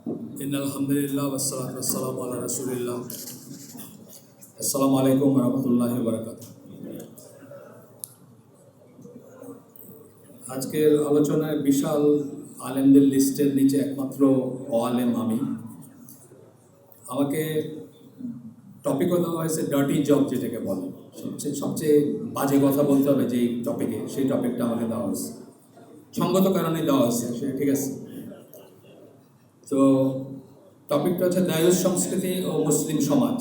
আলহামদুলিল্লাহ ওয়াসসালাতু ওয়াসসালামু আলা রাসূলিল্লাহ। আসসালামু আলাইকুম ওয়া রাহমাতুল্লাহি ওয়া বারাকাতুহু। আজকের আলোচনায় বিশাল আলেমদের লিস্টের নিচে একমাত্র আলেম আমি। আমাকে টপিকও দেওয়া হয়েছে ডার্টি জব, যেটাকে বলে সবচেয়ে বাজে কথা বলতে হবে যেই টপিকে, সেই টপিকটা আমাকে দেওয়া হয়েছে। সঙ্গত কারণে দেওয়া হয়েছে, সেটা ঠিক আছে। তো টপিকটা হচ্ছে দায়ুস সংস্কৃতি ও মুসলিম সমাজ।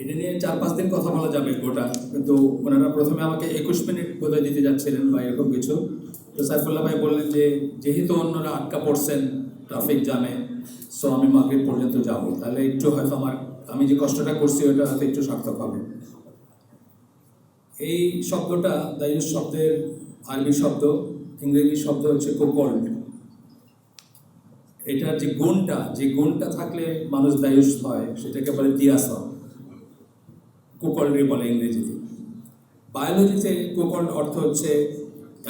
এটা নিয়ে 4-5 দিন কথা বলা যাবে গোটা, কিন্তু ওনারা প্রথমে আমাকে 21 মিনিট বোধহয় দিতে যাচ্ছিলেন বা এরকম কিছু। তো সাইফুল্লাহ ভাই বললেন যে যেহেতু অন্যরা আটকা পড়ছেন ট্রাফিক জ্যামে, সো আমি মাগরিব পর্যন্ত যাব, তাহলে একটু হয়তো আমি যে কষ্টটা করছি ওটা হয়তো একটু সার্থক হবে। এই শব্দটা দায়ুস শব্দের আরবি শব্দ, ইংরেজি শব্দ হচ্ছে কোকল্ড। এটার যে গুণটা থাকলে মানুষ দায়ুস হয় সেটাকে বলে দিয়াসা, কুকল্ডি বলে ইংরেজিতে। বায়োলজিতে কুকল্ড অর্থ হচ্ছে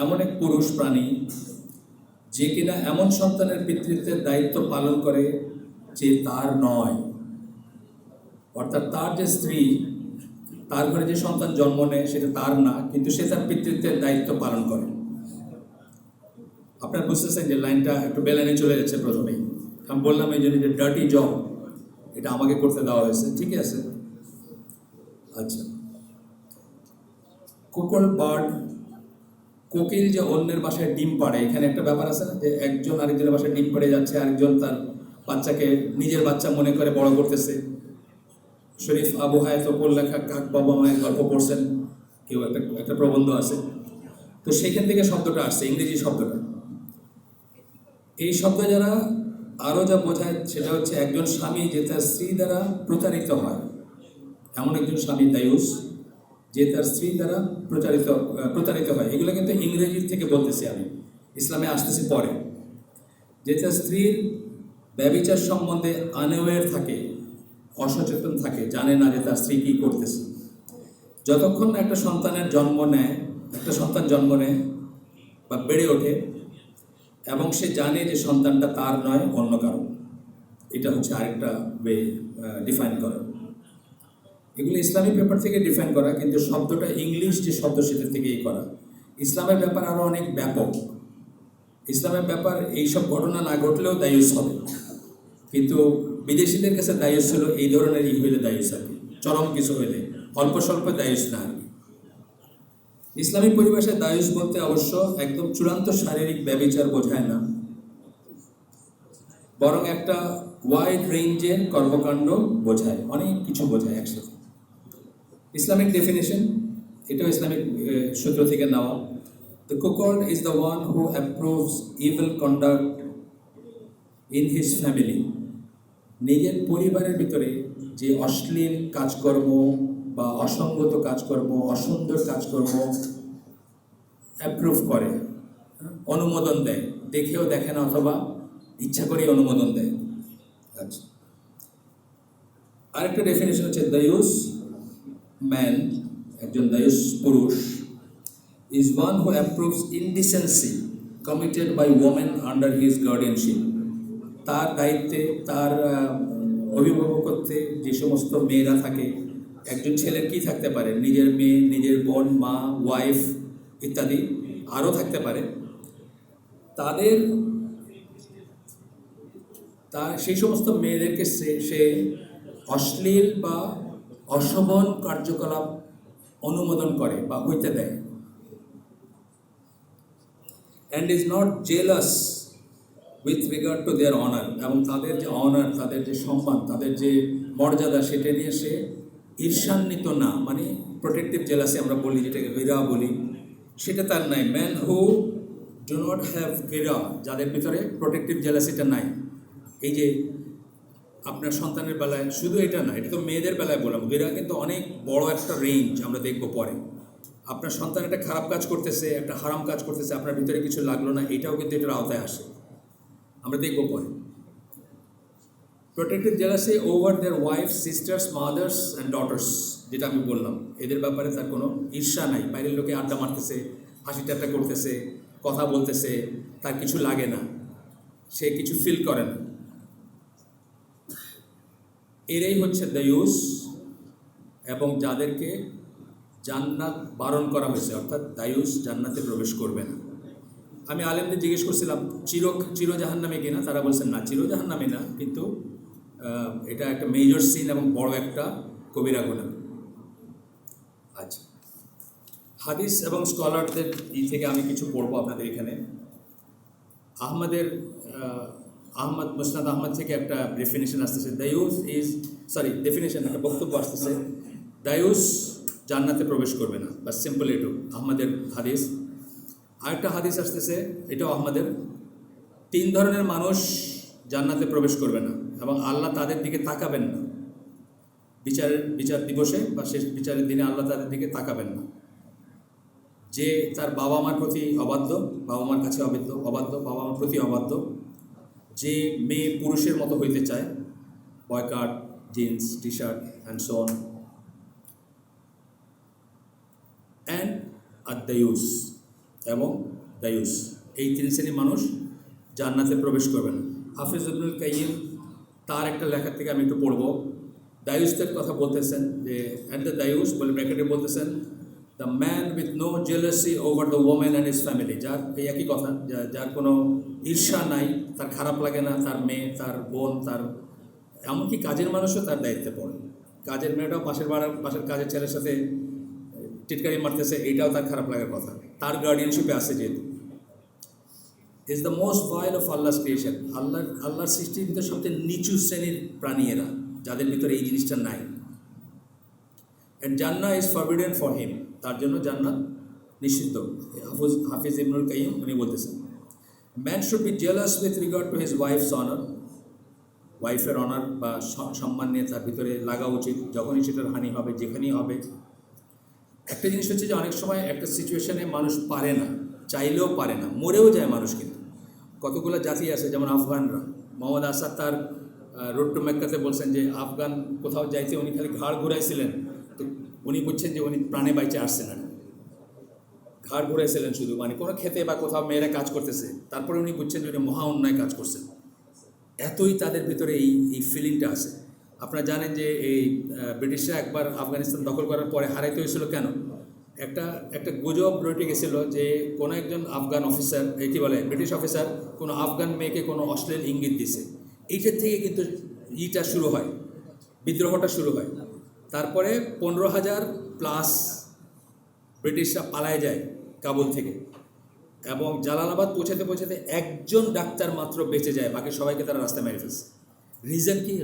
এমন এক পুরুষ প্রাণী যে কিনা এমন সন্তানের পিতৃত্বের দায়িত্ব পালন করে যে তার নয়। অর্থাৎ তার যে স্ত্রী, তার ঘরে যে সন্তান জন্ম নেয় সেটা তার না, কিন্তু সে তার পিতৃত্বের দায়িত্ব পালন করে। আপনার বুঝতেছেন যে লাইনটা একটু বেলানে চলে যাচ্ছে প্রথমেই। আমি বললাম এই জন্য যে ডার্টি জব এটা আমাকে করতে দেওয়া হয়েছে, ঠিক আছে। আচ্ছা, কুকল বার্ড, কোকিল যে অন্যের বাসায় ডিম পাড়ে, এখানে একটা ব্যাপার আছে না যে একজন আরেকজনের বাসায় ডিম পাড়ে যাচ্ছে, আরেকজন তার বাচ্চাকে নিজের বাচ্চা মনে করে বড় করতেছে। শরীফ আবু হায়াতপুর লেখা কাক বাবা মায়ের গল্প পড়ছেন কেউ, একটা প্রবন্ধ আছে। তো সেখান থেকে শব্দটা আসছে, ইংরেজি শব্দটা। এই শব্দ যারা আরও যা বোঝায় সেটা হচ্ছে একজন স্বামী যে তার স্ত্রী দ্বারা প্রতারিত হয়, এমন একজন স্বামী দায়ুস যে তার স্ত্রী দ্বারা প্রতারিত হয়। এগুলো কিন্তু ইংরেজির থেকে বলতেছি আমি, ইসলামে আসতেছি পরে। যে তার স্ত্রীর ব্যভিচার সম্বন্ধে আনঅ্যাওয়্যার থাকে, অসচেতন থাকে, জানে না যে তার স্ত্রী কী করতেছে। যতক্ষণ না একটা সন্তান জন্ম নেয় বা বেড়ে ওঠে এবং সে জানে যে সন্তানটা তার নয়, অন্য কারণ। এটা হচ্ছে আরেকটা ওয়ে ডিফাইন করা। এগুলো ইসলামিক পেপার থেকে ডিফাইন করা, কিন্তু শব্দটা ইংলিশ যে শব্দ সেটা থেকেই করা। ইসলামের ব্যাপার আরও অনেক ব্যাপক। ইসলামের ব্যাপার এইসব ঘটনা না ঘটলেও দায়ুস হবে, কিন্তু বিদেশিদের কাছে দায়ুস হলো এই ধরনের হইলে দায়ুস আর কি, চরম কিছু হইলে, অল্প স্বল্প দায়ুস না আর কি। ইসলামিক পরিবেশে দায়ুস বলতে অবশ্য একদম চূড়ান্ত শারীরিক ব্যভিচার বোঝায় না, বরং একটা ওয়াইড রেঞ্জের কর্মকাণ্ড বোঝায়, অনেক কিছু বোঝায় একসাথে। ইসলামিক ডেফিনেশন, এটাও ইসলামিক সূত্র থেকে নেওয়া। The cuckold is the one who approves evil conduct in his family. নিজের পরিবারের ভিতরে যে অশ্লীল কাজকর্ম বা অসঙ্গত কাজকর্ম, অসুন্দর কাজকর্ম অ্যাপ্রুভ করে, অনুমোদন দেয়, দেখেও দেখে না অথবা ইচ্ছা করেই অনুমোদন দেয়। আচ্ছা, আরেকটা ডেফিনেশন হচ্ছে দায়ুস ম্যান, একজন দায়ুস পুরুষ, is one who approves indecency committed by women under his guardianship. তার দায়িত্বে, তার অভিভাবকত্বে যে সমস্ত মেয়েরা থাকে, একজন ছেলের কি থাকতে পারে, নিজের মেয়ে, নিজের বোন, মা, ওয়াইফ ইত্যাদি আরও থাকতে পারে, সেই সমস্ত মেয়েদেরকে সে অশ্লীল বা অশোভন কার্যকলাপ অনুমোদন করে বা হইতে দেয়। and is not jealous with regard to their honor, এবং তাদের যে অনার, তাদের যে সম্মান, তাদের যে মর্যাদা, সেটা নিয়ে সে ঈর্ষান্বিত না, মানে প্রোটেক্টিভ জেলাসি আমরা বলি, যেটাকে গিরা বলি, সেটা তার নাই। Man who do not have গিরা, যাদের ভিতরে প্রোটেক্টিভ জেলাসিটা নাই। এই যে আপনার সন্তানের বেলায় শুধু এটা না, এটা তো মেয়েদের বেলায় বললাম, গিরা কিন্তু অনেক বড় একটা রেঞ্জ, আমরা দেখব পরে। আপনার সন্তান একটা খারাপ কাজ করতেছে, একটা হারাম কাজ করতেছে, আপনার ভিতরে কিছু লাগলো না, এটাও কিন্তু এটার আওতায় আসে, আমরা দেখব পরে। Protected jealousy over their wife, sisters, mothers and daughters, যেটা আমি বললাম, এদের ব্যাপারে তার কোনো ঈর্ষা নাই। বাইরের লোকে আড্ডা মারতেছে, হাসি ঠাট্টা করতেছে, কথা বলতেছে, তার কিছু লাগে না, সে কিছু ফিল করে না। এরাই হচ্ছে দায়ুস, এবং যাদেরকে জান্নাত বারণ করা হয়েছে, অর্থাৎ দায়ুস জান্নাতে প্রবেশ করবে না। আমি আলেমদের জিজ্ঞেস করছিলাম চির জাহান্নামে কিনা, তারা বলছেন না, চির জাহান্নামে না, কিন্তু এটা একটা মেজর সিন এবং বড় একটা কবিরা গুনাহ। আচ্ছা, হাদিস এবং স্কলারদের থেকে আমি কিছু পড়বো আপনাদের এখানে। আহমদ মুসনাদ আহমদ থেকে একটা ডেফিনেশন আসতেছে, দায়ুস ইজ ডেফিনেশন একটা বক্তব্য আসতেছে, দায়ুস জান্নাতে প্রবেশ করবে না, বা সিম্পল এটু আহমদের হাদিস। আরেকটা হাদিস আসতেছে, এটাও আহমদের, 3 ধরনের মানুষ জান্নাতে প্রবেশ করবে না এবং আল্লাহ তাদের দিকে তাকাবেন না বিচার দিবসে বা শেষ বিচারের দিনে আল্লাহ তাদের দিকে তাকাবেন না। যে তার বাবা মার প্রতি অবাধ্য, বাবা মার কাছে অবাধ্য, বাবা মার প্রতি অবাধ্য, যে মেয়ে পুরুষের মতো হইতে চায়, boy cut, jeans, T shirt and so on, and দায়ুস এবং দায়ুস, এই 3 শ্রেণীর মানুষ জান্নাতে প্রবেশ করবে না। হাফিজ ইবনুল কাইয়িম তার একটা লেখার থেকে আমি একটু পড়ব। দায়ুসদের কথা বলতেছেন যে অ্যান্ড দ্য দায়ুস বলে ব্র্যাকেটে বলতেছেন, the man with no jealousy over the women and his family, যার এই একই কথা, যার কোনো ঈর্ষা নাই, তার খারাপ লাগে না তার মেয়ে, তার বোন, তার এমনকি কাজের মানুষও তার দায়িত্বে পড়ে। কাজের মেয়েটাও পাশের কাজের ছেলের সাথে টিটকারি মারতেছে, এইটাও তার খারাপ লাগার কথা, তার গার্ডিয়ানশিপে আসে যেহেতু। Is the most vile of Allah's creation, আল্লাহর সৃষ্টির ভিতরে সবচেয়ে নিচু শ্রেণীর প্রাণী এরা, যাদের ভিতরে এই জিনিসটা নাই। And Jannah is forbidden for him, তার জন্য জান্নাত নিষিদ্ধ। হাফিজ ইবনুল কাইয়িম উনি বলতেছেন, man should be jealous with regard to his wife's honour, ওয়াইফের অনার বা সম্মান নিয়ে তার ভিতরে লাগা উচিত, যখনই সেটার হানি হবে, যেখানেই হবে। একটা জিনিস হচ্ছে যে অনেক সময় একটা সিচুয়েশনে মানুষ পারে না, চাইলেও পারে না, মরেও যায় মানুষ। কিন্তু কতগুলো জাতি আছে, যেমন আফগানরা, মোহাম্মদ আসাদ তার রোড টু মেক্কাতে বলছেন যে আফগান কোথাও যাইতে উনি খালি ঘাড় ঘুরাইছিলেন, তো উনি বুঝছেন যে উনি প্রাণে বাইচে আসছেন না, ঘাড় ঘুরাইছিলেন শুধু, মানে কোনো খেতে বা কোথাও মেয়েরা কাজ করতেছে, তারপরে উনি বুঝছেন যে উনি মহা অন্যায় কাজ করছেন। এতই তাদের ভিতরে এই ফিলিংটা আছে। আপনারা জানেন যে এই ব্রিটিশরা একবার আফগানিস্তান দখল করার পরে হারাইতে হয়েছিল কেন? একটা গুজব রটে গেছিল যে কোনো একজন আফগান অফিসার, কী বলে, ব্রিটিশ অফিসার কোনো আফগান মেয়েকে কোনো অশ্লীল ইঙ্গিত দিছে। এইটার থেকে কিন্তু শুরু হয়, বিদ্রোহটা শুরু হয়। তারপরে 15,000 প্লাস ব্রিটিশরা পালায় যায় কাবুল থেকে, এবং জালালাবাদ পৌঁছাতে একজন ডাক্তার মাত্র বেঁচে যায়, বাকি সবাইকে তারা রাস্তায় মেরে ফেলছে। রিজন কি?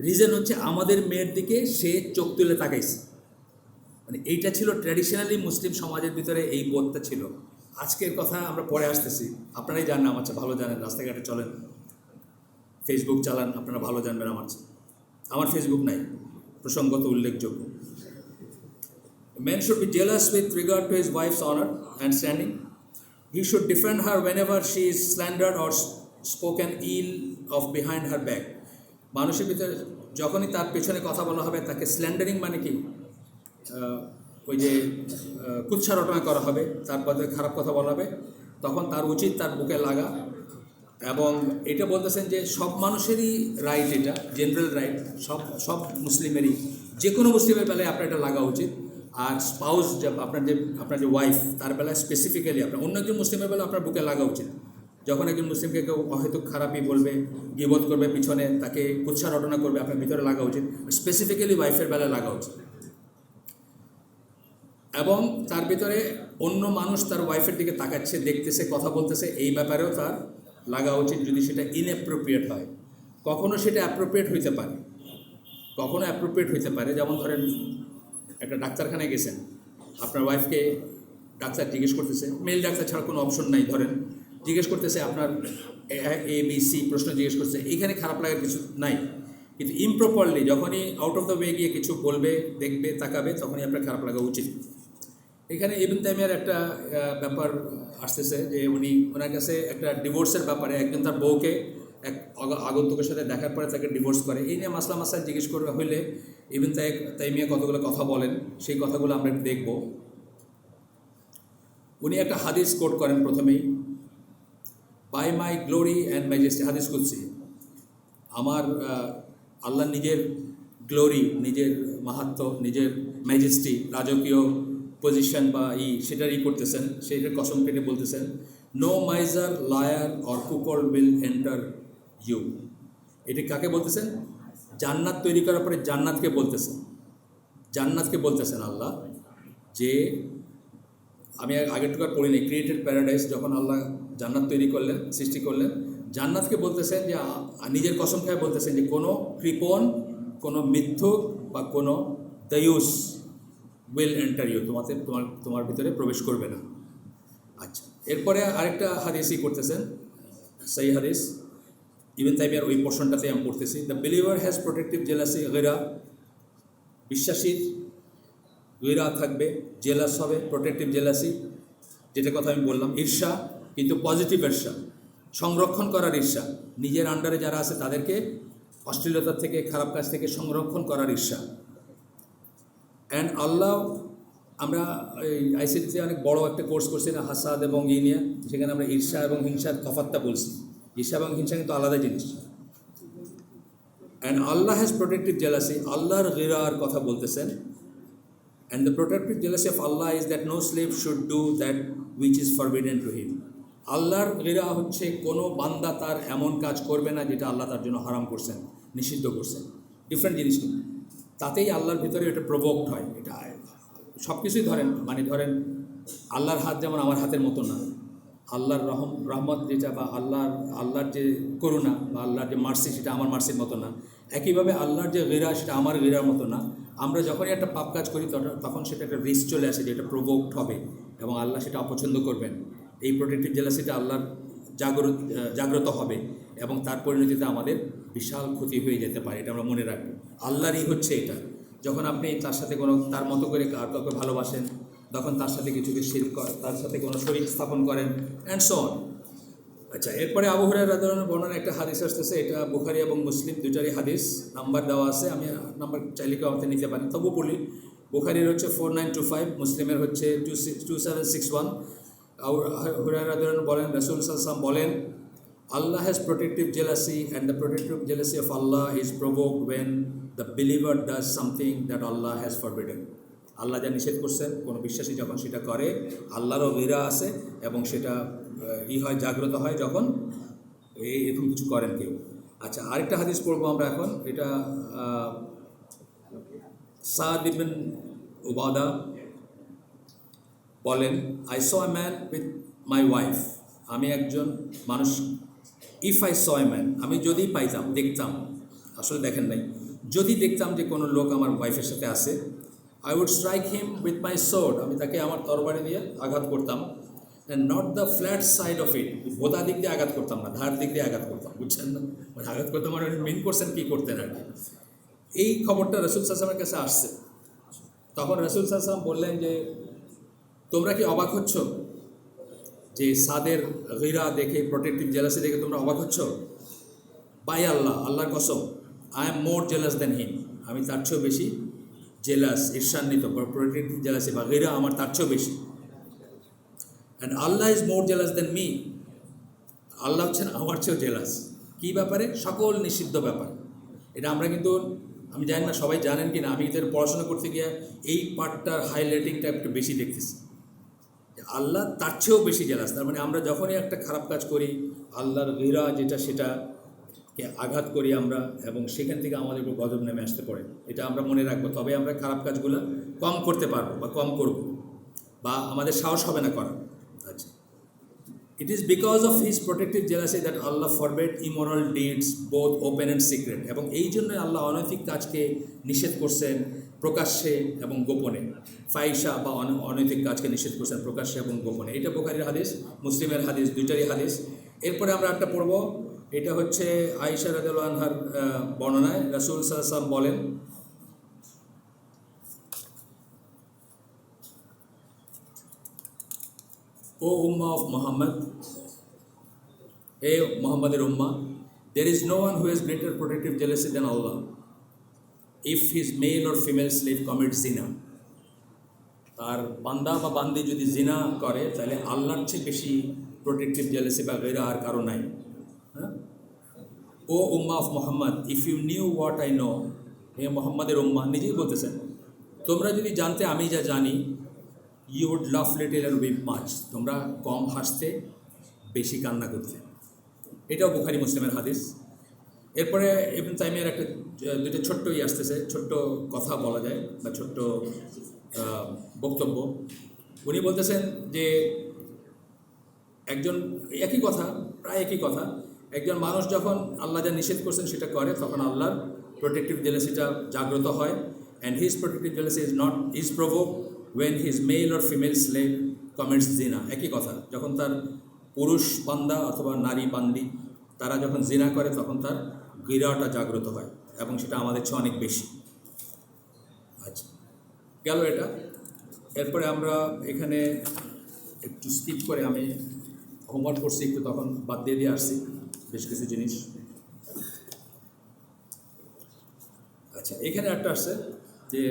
রিজন হচ্ছে আমাদের মেয়ের দিকে সে চোখ তুলে তাকাইছে। মানে এইটা ছিল ট্র্যাডিশনালি মুসলিম সমাজের ভিতরে, এই বোধটা ছিল। আজকের কথা আমরা পরে আসতেছি, আপনারাই জানেন, আমার চেয়ে ভালো জানেন, রাস্তাঘাটে চলেন, ফেসবুক চালান, আপনারা ভালো জানবেন আমার ফেসবুক নাই, প্রসঙ্গত উল্লেখযোগ্য। Man should be jealous with regard to his wife's honor and standing. He should defend her whenever she is slandered or spoken ill of behind her back. মানুষের ভিতরে যখনই তার পেছনে কথা বলা হবে, তাকে স্ল্যান্ডারিং মানে কি, ওই যে কুৎসা রটনা করা হবে, তারপরে খারাপ কথা বলা হবে, তখন তার উচিত তার বুকে লাগা। এবং এটা বলতেছেন যে সব মানুষেরই রাইট, এটা জেনারেল রাইট, সব মুসলিমেরই, যে কোনো মুসলিমের বেলায় আপনার এটা লাগা উচিত। আর স্পাউস, আপনার যে ওয়াইফ, তার বেলায় স্পেসিফিক্যালি আপনার অন্য একজন মুসলিমের বেলায় আপনার বুকে লাগা উচিত। যখন একজন মুসলিমকে কেউ হয়তো খারাপই বলবে, গীবত করবে, পিছনে তাকে কুৎসা রটনা করবে, আপনার ভিতরে লাগা উচিত, স্পেসিফিক্যালি ওয়াইফের বেলায় লাগা উচিত। এবং তার ভিতরে অন্য মানুষ তার ওয়াইফের দিকে তাকাচ্ছে, দেখতেছে, কথা বলতেছে, এই ব্যাপারেও তার লাগা উচিত, যদি সেটা ইনঅ্যাপ্রোপ্রিয়েট হয়। কখনো সেটা অ্যাপ্রোপ্রিয়েট হইতে পারে, যেমন ধরেন একটা ডাক্তারখানায় গেছেন, আপনার ওয়াইফকে ডাক্তার জিজ্ঞেস করতেছে, মেল ডাক্তার ছাড়া কোনো অপশন নাই, ধরেন জিজ্ঞেস করতেছে, আপনার ABC প্রশ্ন জিজ্ঞেস করছে, এইখানে খারাপ লাগার কিছু নাই। কিন্তু ইমপ্রপারলি যখনই আউট অফ দ্য ওয়ে গিয়ে কিছু বলবে, দেখবে, তাকাবে, তখনই আপনার খারাপ লাগা উচিত। এখানে ইবন তাইমিয়ার একটা ব্যাপার আসতেছে যে ওনার কাছে একটা ডিভোর্সের ব্যাপারে, একজন তার বউকে এক আগন্তুকের সাথে দেখার পরে তাকে ডিভোর্স করে, এই নিয়ে মাসাইল জিজ্ঞেস করবে হইলে ইবন তাইমিয়া কতগুলো কথা বলেন, সেই কথাগুলো আমরা একটু দেখব। উনি একটা হাদিস কোট করেন প্রথমেই, by my glory and majesty, হাদিস কুদসি, আমার আল্লাহ নিজের গ্লোরি, নিজের মাহাত্ম্য, নিজের ম্যাজেস্টি, রাজকীয় পজিশন বা সেটারই করতেছেন, সেইটার কসম কেটে বলতেছেন, no miser liar or cuckold will enter you. এটি কাকে বলতেছেন? জান্নাত তৈরি করার পরে জান্নাতকে বলতেছেন আল্লাহ যে, আমি আগেরটুকু আর পড়িনি, ক্রিয়েটেড প্যারাডাইস যখন আল্লাহ জান্নাত তৈরি করলেন, সৃষ্টি করলেন, জান্নাতকে বলতেছেন যে, নিজের কসম খেয়ে বলতেছেন যে কোনো কৃপণ, কোনো মিথ্যুক বা কোনো দায়ুস উইল এন্টার ইউ, তোমার ভিতরে প্রবেশ করবে না। আচ্ছা, এরপরে আরেকটা হাদিসই করতেছেন, সেই হাদিস ইবনে তাইমিয়ার ওই পোর্শনটাতে আমি পড়তেছি, the believer has protective jealousy গিরা, বিশ্বাসীর গিরা থাকবে, জেলাস হবে, প্রোটেক্টিভ জেলাসি, যেটা কথা আমি বললাম, ঈর্ষা, কিন্তু পজিটিভ ঈর্ষা, সংরক্ষণ করার ঈর্ষা, নিজের আন্ডারে যারা আছে তাদেরকে অশ্লীলতার থেকে, খারাপ কাজ থেকে সংরক্ষণ করার ঈর্ষা। অ্যান্ড আল্লাহ, আমরা এই আইসিটিতে অনেক বড় একটা কোর্স করছি না, হাসাদ এবং নিয়ে, সেখানে আমরা ঈর্ষা এবং হিংসার তফাৎটা বলছি। ঈর্ষা এবং হিংসা কিন্তু আলাদা জিনিস। And Allah has protective jealousy, আল্লাহর গিরার কথা বলতেছেন। And the protective jealousy of Allah is that no slave should do that which is forbidden to him. আল্লাহর গিরা হচ্ছে কোনো বান্দা তার এমন কাজ করবে না যেটা আল্লাহ তার জন্য হারাম করছেন, নিষিদ্ধ করছেন। ডিফারেন্ট জিনিস কিন্তু, তাতেই আল্লাহর ভিতরে এটা প্রভোক্ট হয়। এটা সব কিছুই ধরেন, ধরেন আল্লাহর হাত যেমন আমার হাতের মতো না, আল্লাহর রহমত যেটা বা আল্লাহর যে করুণা বা আল্লাহর যে মার্সি সেটা আমার মার্সির মতো না। একইভাবে আল্লাহর যে গিরা সেটা আমার গিরার মতো না। আমরা যখনই একটা পাপ কাজ করি তখন সেটা একটা রিস্ক চলে আসে যে এটা প্রভোক্ট হবে এবং আল্লাহ সেটা অপছন্দ করবেন। এই প্রোটেক্টিভ জেলাসিটা আল্লাহর জাগ্রত হবে এবং তার পরিণতিতে আমাদের বিশাল ক্ষতি হয়ে যেতে পারে। এটা আমরা মনে রাখবো। আল্লাহরই হচ্ছে এটা। যখন আপনি তার সাথে তার মতো করে কাউকে ভালোবাসেন, তখন তার সাথে কিছুকে শিরক করেন, তার সাথে কোনো শরীক স্থাপন করেন, অ্যান্ড সো অন। আচ্ছা, এরপরে আবু হুরায়রা রাদিয়াল্লাহু আনহু বর্ণনা একটা হাদিস আসতেছে, এটা বুখারী এবং মুসলিম দুইটারই হাদিস, নাম্বার দেওয়া আছে, আমি নাম্বার চাইলে কেউ আমাকে নিতে পারেন, তবু বলি। বুখারীর হচ্ছে 4925, মুসলিমের হচ্ছে 2761। আবু হুরায়রা রাদিয়াল্লাহু আনহু বলেন, রাসূল সাল্লাল্লাহু আলাইহি ওয়াসাল্লাম বলেন, Allah has protective jealousy, and the protective jealousy of Allah is provoked when the believer does something that Allah has forbidden. আল্লাহ যা নিষেধ করছেন, কোনো বিশ্বাসী যখন সেটা করে, আল্লাহরও গিরা আছে এবং সেটা হয়, জাগ্রত হয় যখন এরকম কিছু করেন কেউ। আচ্ছা, আরেকটা হাদিস পড়বো আমরা এখন। এটা সাদ ইবনে উবাদা বলেন, I saw a man with my wife. আমি একজন মানুষ, if I saw a man, আমি যদি দেখতাম, আসলে দেখেন নাই, যদি দেখতাম যে কোনো লোক আমার ওয়াইফের সাথে আসে, I would strike him with my sword, আমি তাকে আমার তরবারি দিয়ে আঘাত করতাম। And not the flat side of it, বোতা দিক দিয়ে আঘাত করতাম না, ধার দিক দিয়ে আঘাত করতাম, বুঝছেন না? আঘাত করতাম, মানে মেন করছেন কী করতেন আর কি। এই খবরটা রাসূল সাল্লাল্লাহু আলাইহি ওয়াসাল্লামের কাছে আসছে। তখন রাসূল সাল্লাল্লাহু আলাইহি ওয়াসাল্লাম বললেন যে, তোমরা কি অবাক হচ্ছ যে সাদের গিরা দেখে, প্রোটেক্টিভ জেলাসি দেখে তোমরা অবাক হচ্ছ? বাই আল্লাহ, আল্লাহর কসম, I am more jealous than হিম, আমি তার চেয়েও বেশি জেলাস, ঈর্ষান্বিত। প্রোটেক্টিভ জেলাসি বা গিরা আমার তার চেয়েও বেশি। And Allah is more jealous than me, আল্লাহ হচ্ছেন আমার চেয়েও জেলাস। কী ব্যাপারে? সকল নিষিদ্ধ ব্যাপার। এটা আমরা কিন্তু, আমি জানি না সবাই জানেন কি না, আমি এদের পড়াশোনা করতে গিয়ে এই পার্টটার হাইলাইটিংটা একটু বেশি দেখতেছি। আল্লাহ তার চেয়েও বেশি জেলাস। তার মানে আমরা যখনই একটা খারাপ কাজ করি, আল্লাহর গিরা যেটা, সেটাকে আঘাত করি আমরা, এবং সেখান থেকে আমাদের উপর গজব নেমে আসতে পারে। এটা আমরা মনে রাখবো, তবে আমরা খারাপ কাজগুলো কম করতে পারবো বা কম করব, বা আমাদের সাহস হবে না করা। আচ্ছা, it is because of his protective jealousy that Allah forbade immoral deeds both open and secret. এবং এই জন্যই আল্লাহ অনৈতিক কাজকে নিষেধ করছেন প্রকাশ্যে এবং গোপনে। ফাইশা বা অনৈতিক কাজকে নিষেধ করছেন প্রকাশ্যে এবং গোপনে। এটা বুখারীর হাদিস, মুসলিমের হাদিস, দুইটারই হাদিস। এরপরে আমরা একটা পড়ব, এটা হচ্ছে আয়েশা রাদিয়াল্লাহু আনহার বর্ণনায়। রাসূল সাল্লাল্লাহু আলাইহি ওয়াসাল্লাম বলেন, ও উম্মা অফ মুহাম্মদ, হে মুহাম্মাদের উম্মা, there is no one who has greater protective jealousy than Allah if his male or female slave commits zina. তার বান্দা বা বান্দি যদি জিনা করে, তাহলে আল্লাহর চেয়ে বেশি প্রোটেক্টিভ জেলাসি বা গিরা আর কারো নাই। হ্যাঁ, ও ও উম্মা of Muhammad, if you knew what I know, হে মোহাম্মদের উম্মা নিজেই বলতেছেন, তোমরা যদি জানতে আমি যা জানি, you would love little and weep much, তোমরা কম হাসতে বেশি কান্না করতে। এটাও বুখারী মুসলিমের হাদিস। এরপরে ইবনে তাইমিয়ার একটা দুটো ছোট্ট আসতেছে, ছোট্ট কথা বলা যায় বা ছোট্ট বক্তব্য। উনি বলতেছেন যে একজন, একই কথা, প্রায় একই কথা, একজন মানুষ যখন আল্লাহ যা নিষেধ করছেন সেটা করে, তখন আল্লাহর প্রোটেক্টিভ জেলাসিটা জাগ্রত হয়। And his protective jealousy is provoke when his male or female slave commits জিনা। একই কথা, যখন তার পুরুষ বান্দা অথবা নারী বান্দি তারা যখন জিনা করে, তখন তার গিরাটা জাগ্রত হয়, এবং সেটা আমাদের চেয়ে অনেক বেশি। আচ্ছা, গেল এটা। এরপরে আমরা এখানে একটু স্কিপ করে, আমি হোমওয়ার্ক করছি একটু, তখন বাদ দিয়ে আসছি বেশ কিছু জিনিস। আচ্ছা, এখানে একটা আসছে যে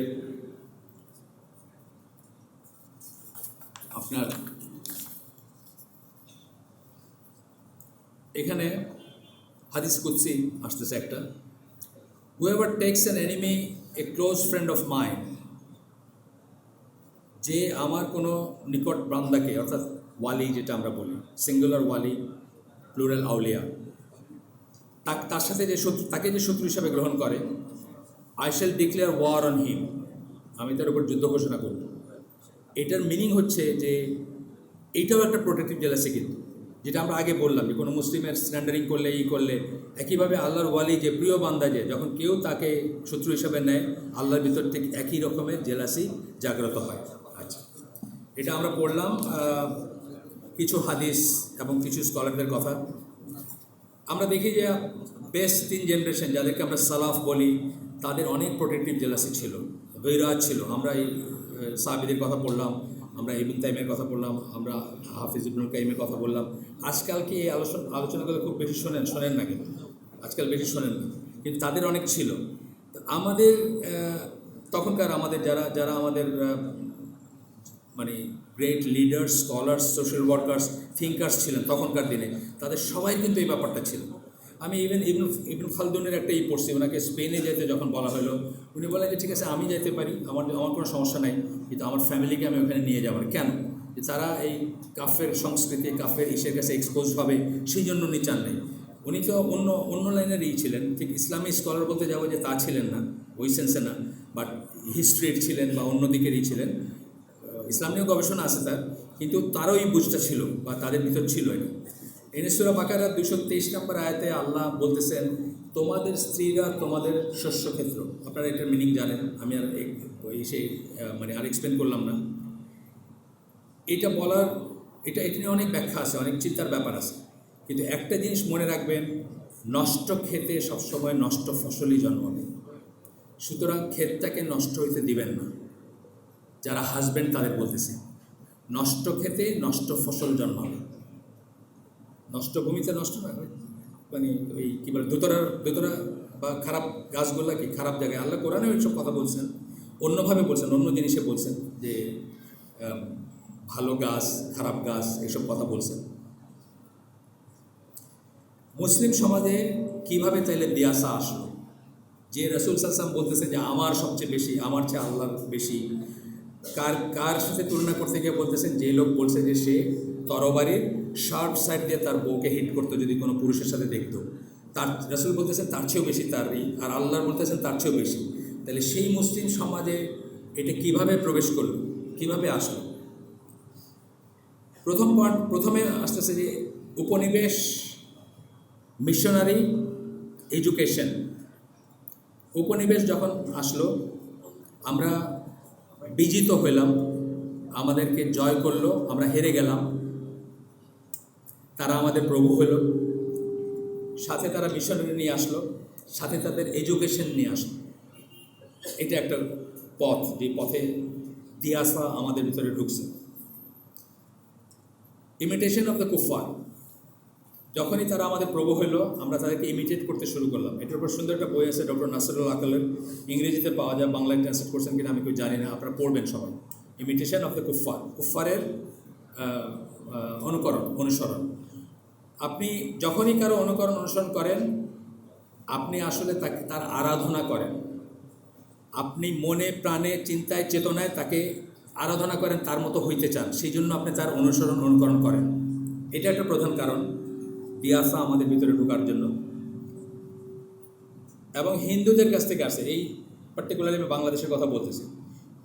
আপনার এখানে হাদিস কুদসি আসতেছে একটা, whoever takes an enemy a close friend of mind, যে আমার কোনো নিকট বান্দাকে, অর্থাৎ ওয়ালি যেটা আমরা বলি, সিঙ্গুলার ওয়ালি, প্লুরাল আউলিয়া, তার সাথে যে শত্রু, তাকে যে শত্রু হিসাবে গ্রহণ করে, I shall declare war on him, আমি তার উপর যুদ্ধ ঘোষণা করব। এটার মিনিং হচ্ছে যে এইটাও একটা প্রোটেক্টিভ জেলাসি, কিন্তু যেটা আমরা আগে বললাম যে কোনো মুসলিমের স্ল্যান্ডারিং করলে, করলে, একইভাবে আল্লাহর ওয়ালি যে প্রিয় বান্দা, যে যখন কেউ তাকে শত্রু হিসাবে নেয়, আল্লাহর ভিতর থেকে একই রকমের জেলাসি জাগ্রত হয়। আচ্ছা, এটা আমরা পড়লাম কিছু হাদিস এবং কিছু স্কলারদের কথা। আমরা দেখি যে বেস্ট 3 জেনারেশন, যাদেরকে আমরা সালাফ বলি, তাদের অনেক প্রোটেক্টিভ জেলাসি ছিল, গৈরাজ ছিল। আমরা এই সাহাবীদের কথা পড়লাম, আমরা ইবনে তাইমিয়ার কথা বললাম, আমরা হাফিজ ইবনুল কাইমের কথা বললাম। আজকাল কি এই আলোচনাগুলো খুব বেশি শোনেন না, কিন্তু আজকাল বেশি শোনেন না, কিন্তু তাদের অনেক ছিল। আমাদের তখনকার আমাদের যারা আমাদের মানে great leaders, scholars, social workers, thinkers ছিলেন তখনকার দিনে, তাদের সবাই কিন্তু এই ব্যাপারটা ছিল। আমি ইবনুল খালদুনের একটা পড়ছি, ওনাকে স্পেনে যেতে যখন বলা হলো, উনি বলেন যে ঠিক আছে আমি যেতে পারি, আমার কোনো সমস্যা নাই, কিন্তু আমার ফ্যামিলিকে আমি ওখানে নিয়ে যাবো। কেন? যে তারা এই কাফের সংস্কৃতি, কাফের ইসের কাছে এক্সপোজ হবে, সেই জন্য উনি চান নাই। উনি তো অন্য লাইনেরই ছিলেন, ঠিক ইসলামী স্কলার বলতে যাবো যে তা ছিলেন না, ওই সেন্সে না, বাট হিস্ট্রির ছিলেন বা অন্য দিকেরই ছিলেন। ইসলাম নিয়েও গবেষণা আছে তার, কিন্তু তারও এই বুঝটা ছিল বা তাদের ভিতর ছিল এটা। সূরা বাকারা 223 নম্বর আয়াতে আল্লাহ বলতেছেন, তোমাদের স্ত্রীরা তোমাদের শস্যক্ষেত্র। আপনারা এটার মিনিং জানেন, আমি আর আর এক্সপ্লেন করলাম না। এটা বলার, এটা নিয়ে অনেক ব্যাখ্যা আছে, অনেক চিন্তার ব্যাপার আছে, কিন্তু একটা জিনিস মনে রাখবেন, নষ্ট ক্ষেতে সবসময় নষ্ট ফসলই জন্মাবে। সুতরাং ক্ষেতটাকে নষ্ট হইতে দিবেন না। যারা হাজব্যান্ড তাদের বলতেছে, নষ্ট ক্ষেতে নষ্ট ফসল জন্মাবে। নষ্ট ভূমিতে নষ্ট না, মানে ওই কী বলে দোতরা বা খারাপ গাছগুলা কি খারাপ জায়গায়, আল্লাহ কোরআনে এইসব কথা বলছেন, অন্যভাবে বলছেন, অন্য জিনিসে বলছেন যে ভালো গাছ, খারাপ গাছ, এসব কথা বলছেন। মুসলিম সমাজে কিভাবে তাইলে দিয়াসা আসলো, যে রাসূল সাল্লাল্লাহু আলাইহি ওয়াসাল্লাম বলতেছে যে আমার সবচেয়ে বেশি, আমার চেয়ে আল্লাহর বেশি, কার সাথে তুলনা করতে গিয়ে বলতেছেন, যে লোক বলছে যে সে তরবারির শার্প সাইড দিয়ে তার বউকে হিট করতো যদি কোনো পুরুষের সাথে দেখতো, তার রাসূল বলতেছেন তার চেয়েও বেশি তারই, আর আল্লাহর বলতেছেন তার চেয়েও বেশি। তাহলে সেই মুসলিম সমাজে এটা কিভাবে প্রবেশ করলো, কিভাবে আসলো? প্রথমে আসতেছে যে উপনিবেশ, মিশনারি, এডুকেশন। উপনিবেশ যখন আসলো, আমরা বিজিত হইলাম, আমাদেরকে জয় করলো, আমরা হেরে গেলাম, তারা আমাদের প্রভু হইল, সাথে তারা মিশনারি নিয়ে আসলো, সাথে তাদের এডুকেশন নিয়ে আসলো। এটা একটা পথ, যে পথে দিয়াসা আমাদের ভিতরে ঢুকছে। ইমিটেশন অফ দ্য কুফার, যখনই তারা আমাদের প্রভু হইলো, আমরা তাদেরকে ইমিটেট করতে শুরু করলাম। এটার উপর সুন্দর একটা বই আছে ডক্টর নাসরুল আকলের, ইংরেজিতে পাওয়া যায়, বাংলায় ট্রান্সলেট করছেন কিনা আমি কেউ জানি না, আপনারা পড়বেন সবাই। ইমিটেশন অফ দ্য কুফার, কুফারের অনুসরণ। আপনি যখনই কারো অনুসরণ করেন, আপনি আসলে তাকে তার আরাধনা করেন, আপনি মনে প্রাণে চিন্তায় চেতনায় তাকে আরাধনা করেন, তার মতো হইতে চান, সেই জন্য আপনি তার অনুকরণ করেন। এটা একটা প্রধান কারণ দিয়াসা আমাদের ভিতরে ঢোকার জন্য। এবং হিন্দুদের কাছ থেকে আসে, এই পার্টিকুলারলি আমি বাংলাদেশের কথা বলতেছি,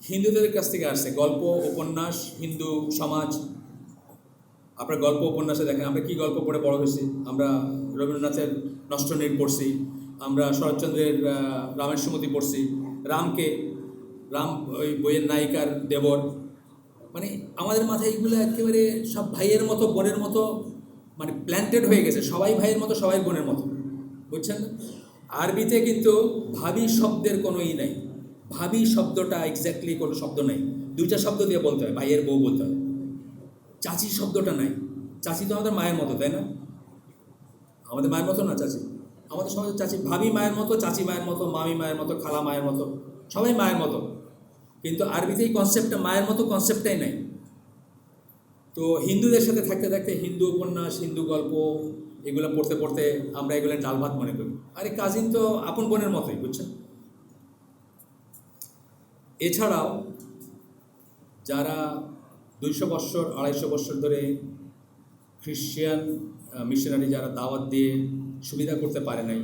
হিন্দুদের কাছ থেকে আসছে গল্প উপন্যাস। হিন্দু সমাজ, আপনার গল্প উপন্যাসে দেখেন আমরা কী গল্প পড়ে বড় হয়েছি। আমরা রবীন্দ্রনাথের নষ্টনীড় পড়ছি, আমরা শরৎচন্দ্রের রামের সুমতি পড়ছি, রাম ওই বইয়ের নায়িকার দেবর, মানে আমাদের মাথায় এইগুলো একেবারে সব ভাইয়ের মতো বোনের মতো, মানে প্ল্যান্টেড হয়ে গেছে, সবাই ভাইয়ের মতো সবাই বোনের মতো, বুঝছেন? আরবিতে কিন্তু ভাবি শব্দের কোনো নাই, ভাবি শব্দটা এক্স্যাক্টলি কোনো শব্দ নাই, দুইটা শব্দ দিয়ে বলতে হয়, ভাইয়ের বউ বলতে হয়। চাচি শব্দটা নাই, চাচি তো আমাদের মায়ের মতো, তাই না? আমাদের মায়ের মতো না চাচি, আমাদের সমাজে চাচি, ভাবি মায়ের মতো, চাচি মায়ের মতো, মামি মায়ের মতো, খালা মায়ের মতো, সবাই মায়ের মতো। কিন্তু আরবিতে এই কনসেপ্টটা মায়ের মতো কনসেপ্টটাই নাই। তো হিন্দুদের সাথে থাকতে থাকতে হিন্দু উপন্যাস, হিন্দু গল্প এগুলো পড়তে পড়তে আমরা এগুলো ডাল ভাত মনে করি। আরে কাজিন তো আপন বোনের মতোই, বুঝছেন? এছাড়াও যারা 200 বৎসর 250 বৎসর ধরে খ্রিশ্চান মিশনারি যারা দাওয়াত দিয়ে সুবিধা করতে পারে নাই,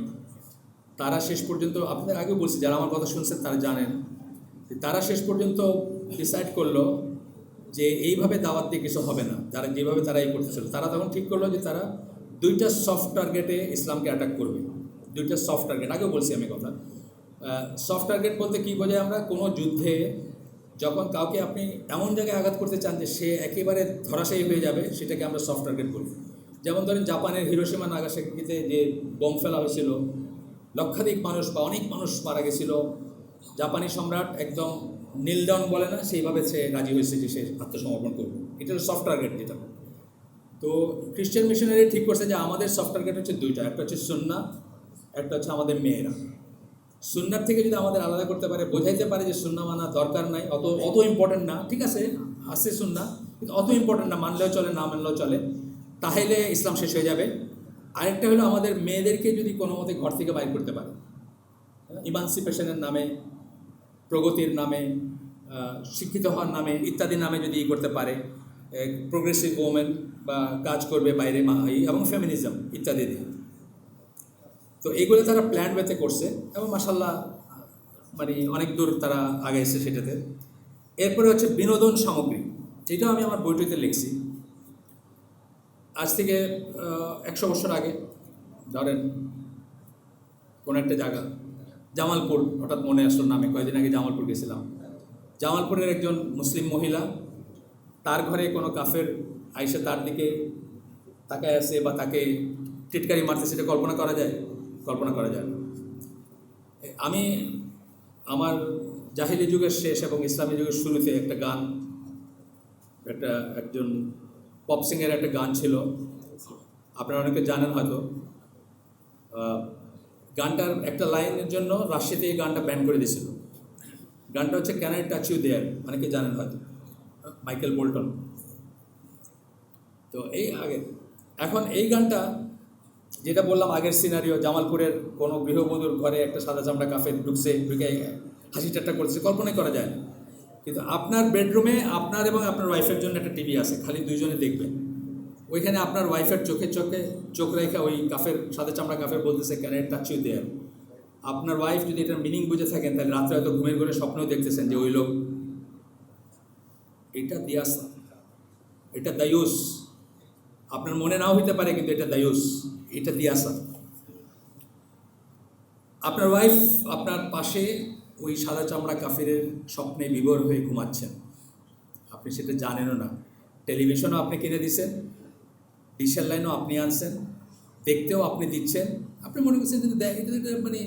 তারা শেষ পর্যন্ত, আপনাদের আগেও বলছি, যারা আমার কথা শুনছেন তারা জানেন, তারা শেষ পর্যন্ত ডিসাইড করলো যে এইভাবে দাওয়াত দিয়ে কিছু হবে না। যারা যেভাবে তারা এই করতেছিল, তারা তখন ঠিক করলো যে তারা 2টা সফট টার্গেটে ইসলামকে অ্যাটাক করবে। 2টা সফট টার্গেট, আগেও বলছি আমি কথা। সফট টার্গেট বলতে কী বোঝায়? আমরা কোনো যুদ্ধে যখন কাউকে আপনি এমন জায়গায় আঘাত করতে চান যে সে একেবারে ধরাশায়ী হয়ে যাবে, সেটাকে আমরা সফট টার্গেট বলি। যেমন ধরেন জাপানের হিরোশিমা নাগাসাকিতে যে বোম ফেলা হয়েছিল, লক্ষাধিক মানুষ বা অনেক মানুষ মারা গেছিল, জাপানি সম্রাট একদম নীল ডাউন বলে না, সেইভাবে সে রাজি হয়েছে যে সে আত্মসমর্পণ করবে। এটা হলো সফট টার্গেট যেটা। তো খ্রিশ্চান মিশনারি ঠিক করছে যে আমাদের সফট টার্গেট হচ্ছে 2টা, একটা হচ্ছে সুন্নাহ, একটা হচ্ছে আমাদের মেয়েরা। সুন্নার থেকে যদি আমাদের আলাদা করতে পারে, বোঝাইতে পারে যে সুন্নাহ মানা দরকার নাই, অত ইম্পর্টেন্ট না, ঠিক আছে আছে সুন্নাহ, কিন্তু অত ইম্পর্টেন্ট না, মানলেও চলে না মানলেও চলে, তাহলে ইসলাম শেষ হয়ে যাবে। আরেকটা হলো আমাদের মেয়েদেরকে যদি কোনো মতে ঘর থেকে বাইর করতে পারে, ইমানসিপেশনের নামে, প্রগতির নামে, শিক্ষিত হওয়ার নামে ইত্যাদি নামে যদি করতে পারে, প্রোগ্রেসিভ ওমেন বা কাজ করবে বাইরে এবং ফেমিনিজম ইত্যাদি দিয়ে। তো এগুলো তারা প্ল্যান ওয়েতে করছে এবং মাশাল্লাহ মানে অনেক দূর তারা আগে এসেছে সেটাতে। এরপরে হচ্ছে বিনোদন সামগ্রী, এটাও আমি আমার বইটিতে লিখছি। আজ থেকে 100 বছর আগে ধরেন কোনো একটা জায়গা, জামালপুর, হঠাৎ মনে আসলো নামে, কয়েকদিন আগে জামালপুর গেছিলাম। জামালপুরের একজন মুসলিম মহিলা, তার ঘরে কোনো কাফের আইসে তার দিকে তাকায় আছে বা তাকে টিটকারি মারতে, সেটা কল্পনা করা যায়? কল্পনা করা যায় না। আমি আমার জাহিলি যুগের শেষ এবং ইসলামী যুগের শুরুতে একটা গান, একজন পপ সিংয়ের একটা গান ছিল, আপনারা অনেকে জানেন হয়তো। গানটার একটা লাইনের জন্য রাশিয়াতে এই গানটা ব্যান করে দিয়েছিল। গানটা হচ্ছে can I touch you there, অনেকে জানেন হয়তো, মাইকেল বোল্টন। তো এখন এই গানটা যেটা বললাম আগের সিনারিও, জামালপুরের কোনো গৃহবধূর ঘরে একটা সাদা চামড়া কাফের ঢুকে হাসি ঠাট্টা করছে, কল্পনাই করা যায় না। কিন্তু আপনার বেডরুমে আপনার এবং আপনার ওয়াইফের জন্য একটা টিভি আছে, খালি 2জনে দেখবেন। ওইখানে আপনার ওয়াইফের চোখে চোখ রেখে ওই সাদা চামড়া কাফের বলতেছে can I touch you there. আপনার ওয়াইফ যদি এটার মিনিং বুঝে থাকেন, তাহলে রাত্রে হয়তো ঘুমের ঘরে স্বপ্নেও দেখতেছেন যে ওই লোক। এটা দিয়াসা, এটা দায়ুস। আপনার মনে নাও হইতে পারে, কিন্তু এটা দায়ুস, এটা দিয়াসা। আপনার ওয়াইফ আপনার পাশে ওই সাদা চামড়া কাফিরের স্বপ্নে বিভোর হয়ে ঘুমাচ্ছেন, আপনি সেটা জানেনও না। টেলিভিশনও আপনি কিনে দিচ্ছেন, ডিশের লাইনও আপনি আনছেন, দেখতেও আপনি দিচ্ছেন। আপনি মনে করছেন এটা মানে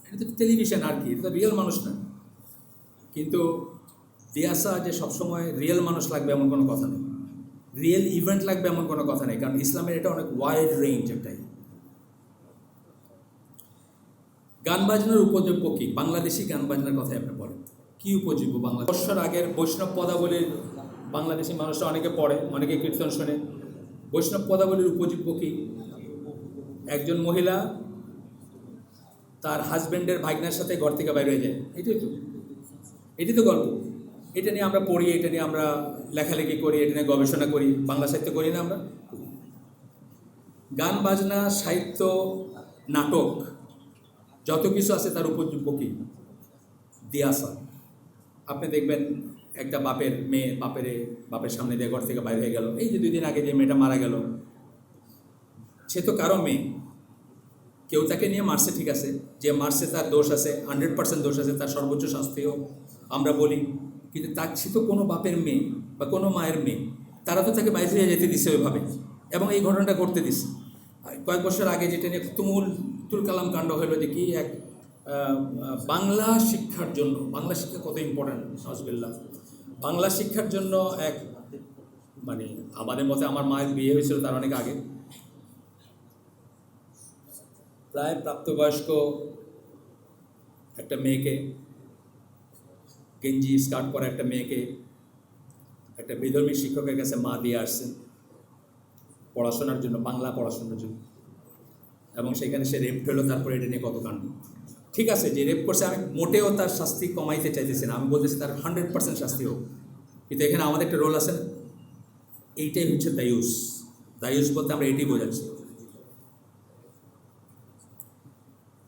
এটা তো টেলিভিশন আর কি, এটা তো রিয়েল মানুষ না। কিন্তু দিয়াসা যে সবসময় রিয়েল মানুষ লাগবে এমন কোনো কথা নেই, রিয়েল ইভেন্ট লাগবে এমন কোনো কথা নেই, কারণ ইসলামের এটা অনেক ওয়াইড রেঞ্জ। একটাই গান বাজনার উপযোগ্য কি? বাংলাদেশি গান বাজনার কথাই আপনি বলেন, কী উপযোগ্য? বাংলা বৎসর আগের বৈষ্ণব পদাবলীর বাংলাদেশি মানুষরা অনেকে পড়ে, অনেকে কীর্তন শোনে। বৈষ্ণব পদাবলীর উপযোগ্য কি? একজন মহিলা তার হাজব্যান্ডের ভাগনার সাথে ঘর থেকে বাইরে হয়ে যায়। এটাই তো গল্প। এটা নিয়ে আমরা পড়ি, এটা নিয়ে আমরা লেখালেখি করি, এটা নিয়ে গবেষণা করি, বাংলা সাহিত্য করি না আমরা? গান বাজনা সাহিত্য নাটক যত কিছু আছে তার উপযোগ্য কি দিয়াসা। আপনি দেখবেন একটা বাপের মেয়ে বাপের সামনে দিয়ে ঘর থেকে বাইরে হয়ে গেল। এই যে 2 দিন আগে যে মেয়েটা মারা গেল, সে তো কারো মেয়ে, কেউ তাকে নিয়ে মারছে, ঠিক আছে, যে মারছে তার দোষ আছে, 100% দোষ আছে, তার সর্বোচ্চ শাস্তিও আমরা বলি, কিন্তু সে তো কোনো বাপের মেয়ে বা কোনো মায়ের মেয়ে, তারা তো তাকে বাইরে হয়ে যেতে দিচ্ছে ওইভাবে, এবং এই ঘটনাটা করতে দিচ্ছে। কয়েক বছর আগে যেটা নিয়ে তুল কালাম কাণ্ড হলো, যে কি এক বাংলা শিক্ষার জন্য, বাংলা শিক্ষা কত ইম্পর্ট্যান্ট, নাউজুবিল্লাহ, বাংলা শিক্ষার জন্য এক, মানে আমাদের মতে, আমার মায়ের বিয়ে হয়েছিল তার অনেক আগে, প্রায় প্রাপ্তবয়স্ক একটা মেয়েকে, গেঞ্জি স্কার্ট পরা একটা মেয়েকে একটা বিধর্মী শিক্ষকের কাছে মা দিয়ে আসছেন পড়াশোনার জন্য, বাংলা পড়াশোনার জন্য, এবং সেখানে সে রেপ হলো। তারপরে এটা নিয়ে কত কাণ্ড। ঠিক আছে, যে রেপ করছে আমি মোটেও তার শাস্তি কমাইতে চাইতেছি না, আমি বলতেছি তার 100% শাস্তি হোক, কিন্তু এখানে আমাদের একটা রোল আছে না? এইটাই হচ্ছে দায়ুস বলতে আমরা এটাই বোঝাচ্ছি।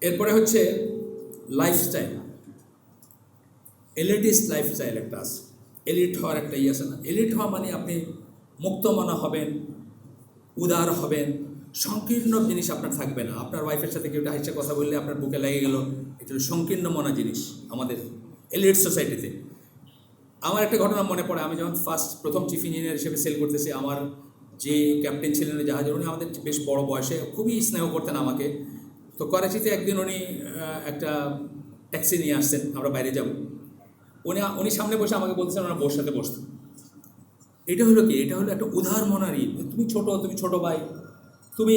এরপরে হচ্ছে লাইফস্টাইল, এলিটিস্ট লাইফস্টাইল একটা আছে, এলিট হওয়ার একটা আছে না? এলিট হওয়া মানে আপনি মুক্তমনা হবেন, উদার হবেন, সংকীর্ণ জিনিস আপনার থাকবে না। আপনার ওয়াইফের সাথে কেউ হাসে কথা বললে আপনার বুকে লেগে গেল, এটা সংকীর্ণ মনা জিনিস আমাদের এলিট সোসাইটিতে। আমার একটা ঘটনা মনে পড়ে, আমি যখন প্রথম চিফ ইঞ্জিনিয়ার হিসেবে সেল করতেছি, আমার যে ক্যাপ্টেন ছিলেন জাহাজের, উনি আমাদের বেশ বড় বয়সে, খুবই স্নেহ করতেন আমাকে। তো করাচিতে একদিন উনি একটা ট্যাক্সি নিয়ে আসছেন, আমরা বাইরে যাব, উনি সামনে বসে আমাকে বলতেছেন ওনার বউর সাথে বসতে। এটা হলো কি? এটা হলো একটা উদার মনারি, তুমি ছোট ভাই, তুমি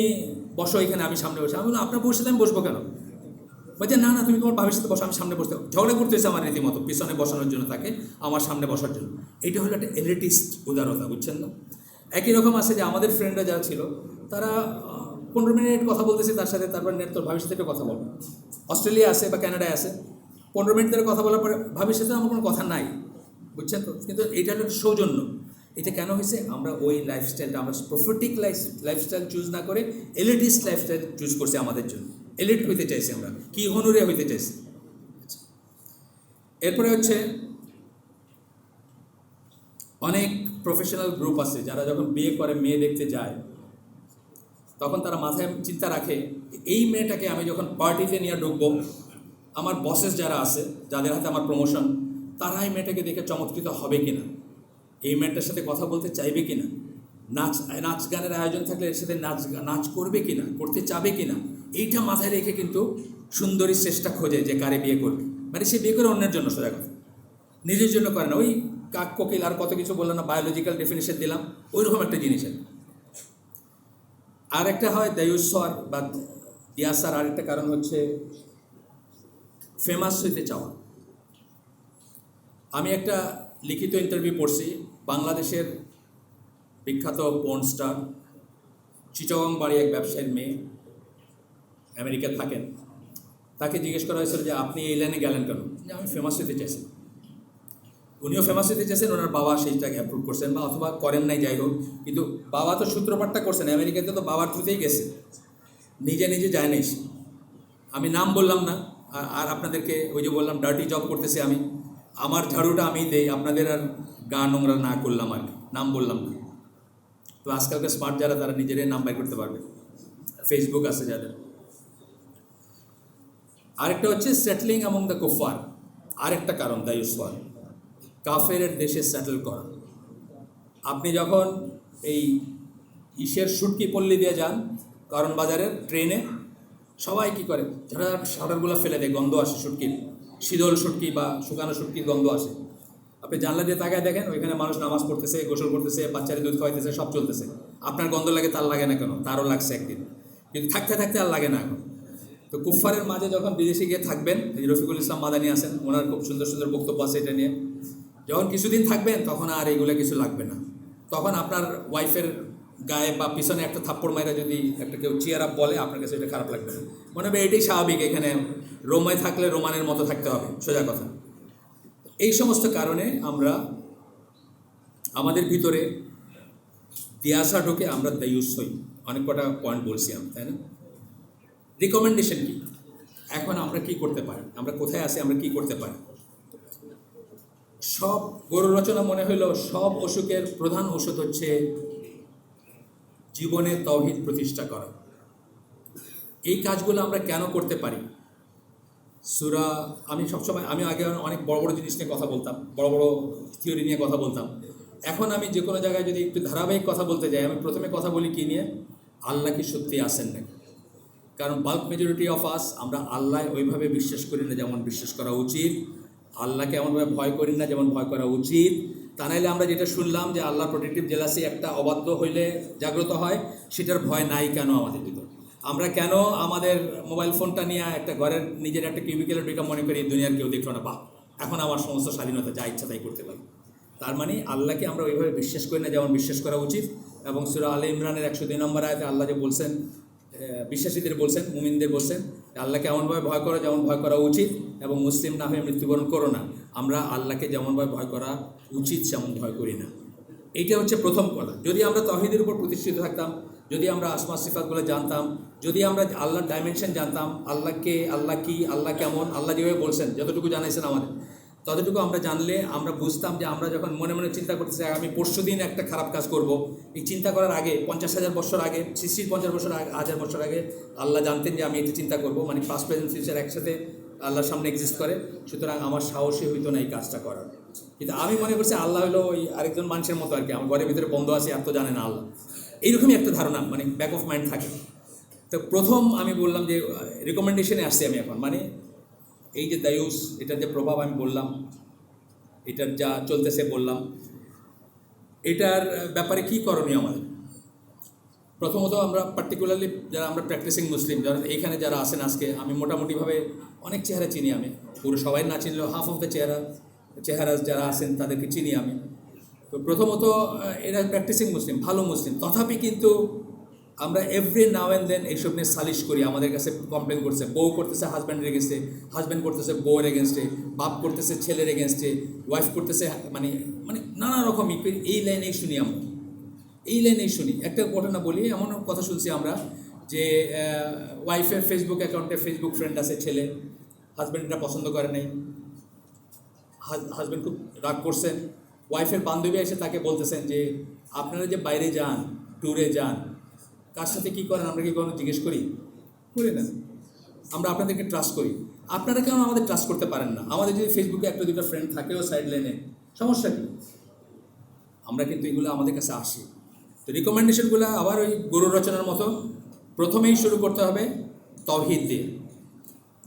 বসো এখানে, আমি সামনে বসে। আমি বললাম আপনার বউর সাথে আমি বসবো কেন? বলছে না তুমি তোমার ভাবির সাথে বসো, আমি সামনে বসতে। ঝগড়া করতেছে আমার রীতিমতো, পিছনে বসানোর জন্য তাকে, আমার সামনে বসার জন্য। এটা হলো একটা এলিটিস্ট উদারতা, বুঝছেন না? একই রকম আছে যে আমাদের ফ্রেন্ডরা যারা ছিল, তারা 15 মিনিট কথা বলতেছে তার সাথে, তারপর তোর ভাবির সাথে কথা বলবো। অস্ট্রেলিয়া আছে বা কানাডায় আছে, 15 মিনিট ধরে কথা বলার পরে ভাবির সাথে আমার কোনো কথা নাই, বুঝছেন তো? কিন্তু এটা হলো সৌজন্য। এটা কেন হয়েছে? আমরা ওই লাইফস্টাইলটা, আমরা প্রফিটিক লাইফস্টাইল চুজ না করে এলিটিস্ট লাইফস্টাইল চুজ করছি আমাদের জন্য। এলিট হইতে চাইছি আমরা, কি হনুরে হইতে চাইছি। এরপরে হচ্ছে অনেক প্রফেশনাল গ্রুপ আছে যারা যখন বিয়ে করে মেয়ে দেখতে যায়, তখন তারা মাথায় চিন্তা রাখে, এই মেয়েটাকে আমি যখন পার্টিতে নিয়ে ঢুকবো, আমার বসেস যারা আছে, যাদের হাতে আমার প্রমোশন, তারা এই মেয়েটাকে দেখে চমৎকৃত হবে কিনা, এই মেয়েটার সাথে কথা বলতে চাইবে কিনা, নাচ গানের আয়োজন থাকলে এর সাথে নাচ করবে কিনা, করতে চাবে কিনা, এইটা মাথায় রেখে কিন্তু সুন্দরীর চেষ্টা খোঁজে যে কারে বিয়ে করবে। মানে সে বিয়ে করে অন্যের জন্য, সোজা কথা, নিজের জন্য করে না। ওই কাক কোকিল আর কত কিছু বললাম না, বায়োলজিক্যাল ডেফিনেশন দিলাম, ওইরকম একটা জিনিসের। আর একটা হয় দায়ুস্বর বা দিয়াসার আরেকটা কারণ হচ্ছে ফেমাস হইতে চাওয়া। আমি একটা লিখিত ইন্টারভিউ পড়ছি, বাংলাদেশের বিখ্যাত পর্ন স্টার চিটাগং বাড়ি এক ব্যবসায়ীর মেয়ে, আমেরিকা থাকেন। তাকে জিজ্ঞেস করা হয়েছিল যে আপনি এই লাইনে গেলেন কেন? যে আমি ফেমাস হতে চাইছি। উনিও ফেমাস হতে চাইছেন, ওনার বাবা সেইটাকে অ্যাপ্রুভ করছেন, বা অথবা করেন নাই, যাই হোক, কিন্তু বাবা তো সূত্রপাতটা করছেন। আমেরিকাতে তো বাবার থ্রুতেই গেছে, নিজে যায় নাই। আমি নাম বললাম না, আর আপনাদেরকে ওই যে বললাম ডার্টি জব করতেছি আমি, আমার ঝাড়ুটা আমি দেই, আপনাদের আর গা নোংরা না করলাম আর কি, নাম বললাম না। তো আজকালকার স্মার্ট যারা, তারা নিজেরাই নাম বাইর করতে পারবে, ফেসবুক আছে যাদের। আরেকটা হচ্ছে সেটলিং অ্যামং দ্য কুফার, আরেকটা কারণ দায়ুস্বর, কাফের দেশে সেটেল করা। আপনি যখন এই ইসের সুটকি পল্লী দিয়ে যান, কারণ বাজারের ট্রেনে, সবাই কী করে, যারা শাটারগুলো ফেলে দেয়, গন্ধ আসে সুটকির, শীতল সুটকি বা শুকানো সুটকির গন্ধ আসে। আপনি জানলা দিয়ে তাকায় দেখেন, ওইখানে মানুষ নামাজ পড়তেছে, গোসল করতেছে, বাচ্চারা দুধ খাওয়াইতেছে, সব চলতেছে। আপনার গন্ধ লাগে, তার লাগে না কেন? তারও লাগছে একদিন, কিন্তু থাকতে থাকতে আর লাগে না এখন। তো কুফফারের মাঝে যখন বিদেশে গিয়ে থাকবেন, রফিকুল ইসলাম মাদানী আছেন, ওনার খুব সুন্দর সুন্দর বক্তব্য আছে এটা নিয়ে। যখন কিছুদিন থাকবেন, তখন আর এইগুলো কিছু লাগবে না। তখন আপনার ওয়াইফের গায়ে বা পিছনে একটা থাপ্পড় মাইরা যদি একটা কেউ চেয়ার আপ বলে, আপনার কাছে এটা খারাপ লাগবে না, মনে হবে এটাই স্বাভাবিক, এখানে রোমায় থাকলে রোমানের মতো থাকতে হবে, সোজা কথা। এই সমস্ত কারণে আমরা আমাদের ভিতরে দিয়াসা ঢোকে, আমরা দায়ুস হই। অনেক কটা পয়েন্ট বলছি আমি, তাই না? রিকমেন্ডেশন কি? এখন আমরা কি করতে পারি, আমরা কোথায় আছি, আমরা কি করতে পারি? সব গরু রচনা মনে হইলো সব অসুখের প্রধান ওষুধ হচ্ছে জীবনে তাওহীদ প্রতিষ্ঠা করা। এই কাজগুলো আমরা কেন করতে পারি? সূরা, আমি সবসময়, আমি আগে অনেক বড় বড় জিনিস নিয়ে কথা বলতাম, বড় বড় থিওরি নিয়ে কথা বলতাম। এখন আমি যে কোনো জায়গায় যদি একটু ধারাবাহিক কথা বলতে যাই, আমি প্রথমে কথা বলি কি নিয়ে? আল্লাহ কি সত্যি আছেন নাকি? কারণ বাল্ক মেজরিটি অফ আস, আমরা আল্লাহ ওইভাবে বিশ্বাস করি না যেমন বিশ্বাস করা উচিত, আল্লাহকে এমনভাবে ভয় করি না যেমন ভয় করা উচিত। তা নাইলে আমরা যেটা শুনলাম যে আল্লাহ প্রোটেক্টিভ জেলাসি একটা অবাধ্য হইলে জাগ্রত হয়, সেটার ভয় নাই কেন আমাদের ভিতর? আমরা কেন আমাদের মোবাইল ফোনটা নিয়ে একটা ঘরের নিজের একটা কিউবিকেলের ঢুকে মনে করি দুনিয়ার কেউ দেখলো না, বাহ এখন আমার সমস্ত স্বাধীনতা, যা ইচ্ছা তাই করতে পারি? তার মানে আল্লাহকে আমরা ওইভাবে বিশ্বাস করি না যেমন বিশ্বাস করা উচিত। এবং সূরা আলে ইমরানের 102 নম্বর আয়াতে আল্লাহ যে বলছেন, বিশ্বাসীদের বলছেন, মুমিনদের বলছেন, আল্লাহকে এমনভাবে ভয় করো যেমন ভয় করা উচিত, এবং মুসলিম না হয়ে মৃত্যুবরণ করো না। আমরা আল্লাহকে যেমনভাবে ভয় করা উচিত সেমন ভয় করি না। এইটা হচ্ছে প্রথম কথা। যদি আমরা তাওহীদের উপর প্রতিষ্ঠিত থাকতাম, যদি আমরা আসমা সিফাতগুলো জানতাম, যদি আমরা আল্লাহর ডাইমেনশন জানতাম, আল্লাহকে, আল্লাহ কি, আল্লাহ কেমন, আল্লাহ যেভাবে বলছেন, যতটুকু জানাইছেন আমাদের, ততটুকু আমরা জানলে আমরা বুঝতাম যে আমরা যখন মনে মনে চিন্তা করতেছি আমি পরশু দিন একটা খারাপ কাজ করব, এই চিন্তা করার আগে 50,000 বছর আগে, সৃষ্টির 50 বছর আগে, 1000 বছর আগে আল্লাহ জানতেন যে আমি এটা চিন্তা করব, মানে পাস্ট প্রেজেন্ট ফিউচার একসাথে আল্লাহর সামনে এক্সিস্ট করে। সুতরাং আমার সাহসী হইতো না এই কাজটা করার। কিন্তু আমি মনে করছি আল্লাহ হলো ওই আরেকজন মানুষের মতো আর কি, আমার ঘরের ভিতরে বন্ধ আছে, এত জানে না আল্লাহ, এইরকমই একটা ধারণা মানে ব্যাক অফ মাইন্ড থাকে। তো প্রথম আমি বললাম যে রিকমেন্ডেশনে আসছি আমি এখন, মানে এই যে দায়ুস, এটার যে প্রভাব আমি বললাম, এটার যা চলতেছে বললাম, এটার ব্যাপারে কি করণীয় আমাদের? প্রথমত আমরা পার্টিকুলারলি যারা আমরা প্র্যাকটিসিং মুসলিম, যারা এখানে যারা আছেন আজকে, আমি মোটামুটিভাবে অনেক চেহারা চিনি, আমি পুরো সবাই না চিনলেও হাফ অফ দ্য চেহারা যারা আছেন তাদেরকে চিনি আমি। তো প্রথমত এরা প্র্যাকটিসিং মুসলিম, ভালো মুসলিম, তথাপি কিন্তু আমরা এভরি নাও অ্যান্ড দেন এইসব নিয়ে সালিশ করি। আমাদের কাছে কমপ্লেন করছে, বউ করতেছে হাজব্যান্ডের এগেনস্টে, হাজব্যান্ড করতেছে বউয়ের এগেনস্টে, বাপ করতেছে ছেলের এগেনস্টে, ওয়াইফ করতেছে, মানে মানে নানা রকমই এই লাইনেই শুনি আমরা, এই লাইনেই শুনি। একটা ঘটনা বলি, এমন কথা শুনছি আমরা যে ওয়াইফের ফেসবুক অ্যাকাউন্টে ফেসবুক ফ্রেন্ড আছে ছেলে, হাজব্যান্ড এটা পছন্দ করে নাই, হাজব্যান্ড খুব রাগ করছেন, ওয়াইফের বান্ধবী এসে তাকে বলতেছেন যে আপনারা যে বাইরে যান, ট্যুরে যান, কার সাথে কী করেন আমরা কি কোনো জিজ্ঞেস করি না, আমরা আপনাদেরকে ট্রাস্ট করি, আপনারা কেন আমাদের ট্রাস্ট করতে পারেন না? আমাদের যদি ফেসবুকে একটা দুটো ফ্রেন্ড থাকেও সাইড লাইনে, সমস্যা কী? আমরা কিন্তু এগুলো আমাদের কাছে আসি। তো রিকমেন্ডেশনগুলো আবার ওই গরু রচনার মতো, প্রথমেই শুরু করতে হবে তাওহীদ দিয়ে।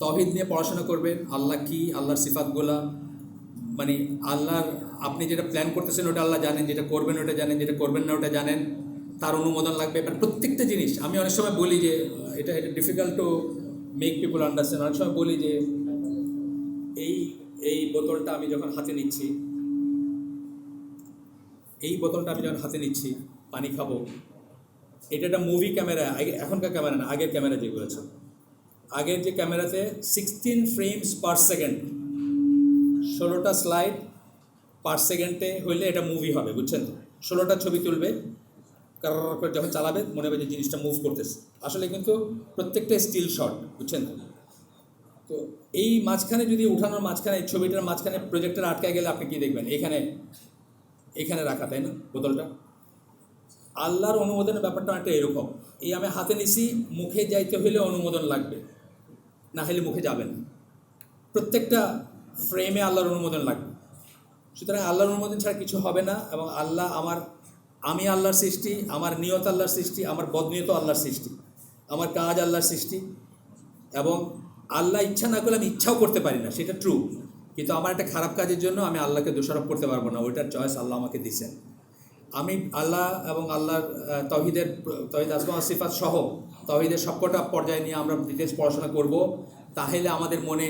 তাওহীদ নিয়ে পড়াশোনা করবেন, আল্লাহ কী, আল্লাহর সিফাতগুলা, মানে আল্লাহর, আপনি যেটা প্ল্যান করতেছেন ওটা আল্লাহ জানেন, যেটা করবেন ওটা জানেন, যেটা করবেন না ওটা জানেন, তার অনুমোদন লাগবে। মানে প্রত্যেকটা জিনিস, আমি অনেক সময় বলি যে এটা difficult to make people understand. অনেক সময় বলি যে এই বোতলটা আমি যখন হাতে নিচ্ছি, পানি খাবো, এটা একটা মুভি ক্যামেরা, এখনকার ক্যামেরা না, আগের ক্যামেরা যেগুলো আছে, আগের যে ক্যামেরাতে 16 ফ্রেমস পার সেকেন্ড, 16টা স্লাইড পার সেকেন্ডে হইলে এটা মুভি হবে, বুঝছেন? 16টা ছবি তুলবে, কারণ যখন চালাবে মনে হবে যে জিনিসটা মুভ করতেছে, আসলে কিন্তু প্রত্যেকটা স্টিল শট, বুঝছেন? তো এই মাঝখানে যদি উঠানোর মাঝখানে, ছবিটার মাঝখানে প্রজেক্টর আটকায় গেলে আপনি কী দেখবেন? এখানে রাখা, তাই না বোতলটা? আল্লাহর অনুমোদনের ব্যাপারটা একটা এরকম, এই আমি হাতে নিছি, মুখে যাইতে হইলে অনুমোদন লাগবে, না হলে মুখে যাবে না। প্রত্যেকটা ফ্রেমে আল্লাহর অনুমোদন লাগবে। সুতরাং আল্লাহর অনুমোদন ছাড়া কিছু হবে না। এবং আল্লাহ আমি আল্লাহর সৃষ্টি, আমার নিয়ত আল্লাহর সৃষ্টি, আমার বদনিয়ত আল্লাহর সৃষ্টি, আমার কাজ আল্লাহর সৃষ্টি, এবং আল্লাহ ইচ্ছা না করলে আমি ইচ্ছাও করতে পারি না, সেটা ট্রু। কিন্তু আমার একটা খারাপ কাজের জন্য আমি আল্লাহকে দোষারোপ করতে পারবো না, ওইটার চয়েস আল্লাহ আমাকে দিয়েছেন। আমি আল্লাহ এবং আল্লাহর তাওহীদ আসমা ওয়া সিফাত সহ তাওহীদের সবকটা পর্যায়ে নিয়ে আমরা ডিটেলস পড়াশোনা করব। তাহলে আমাদের মনে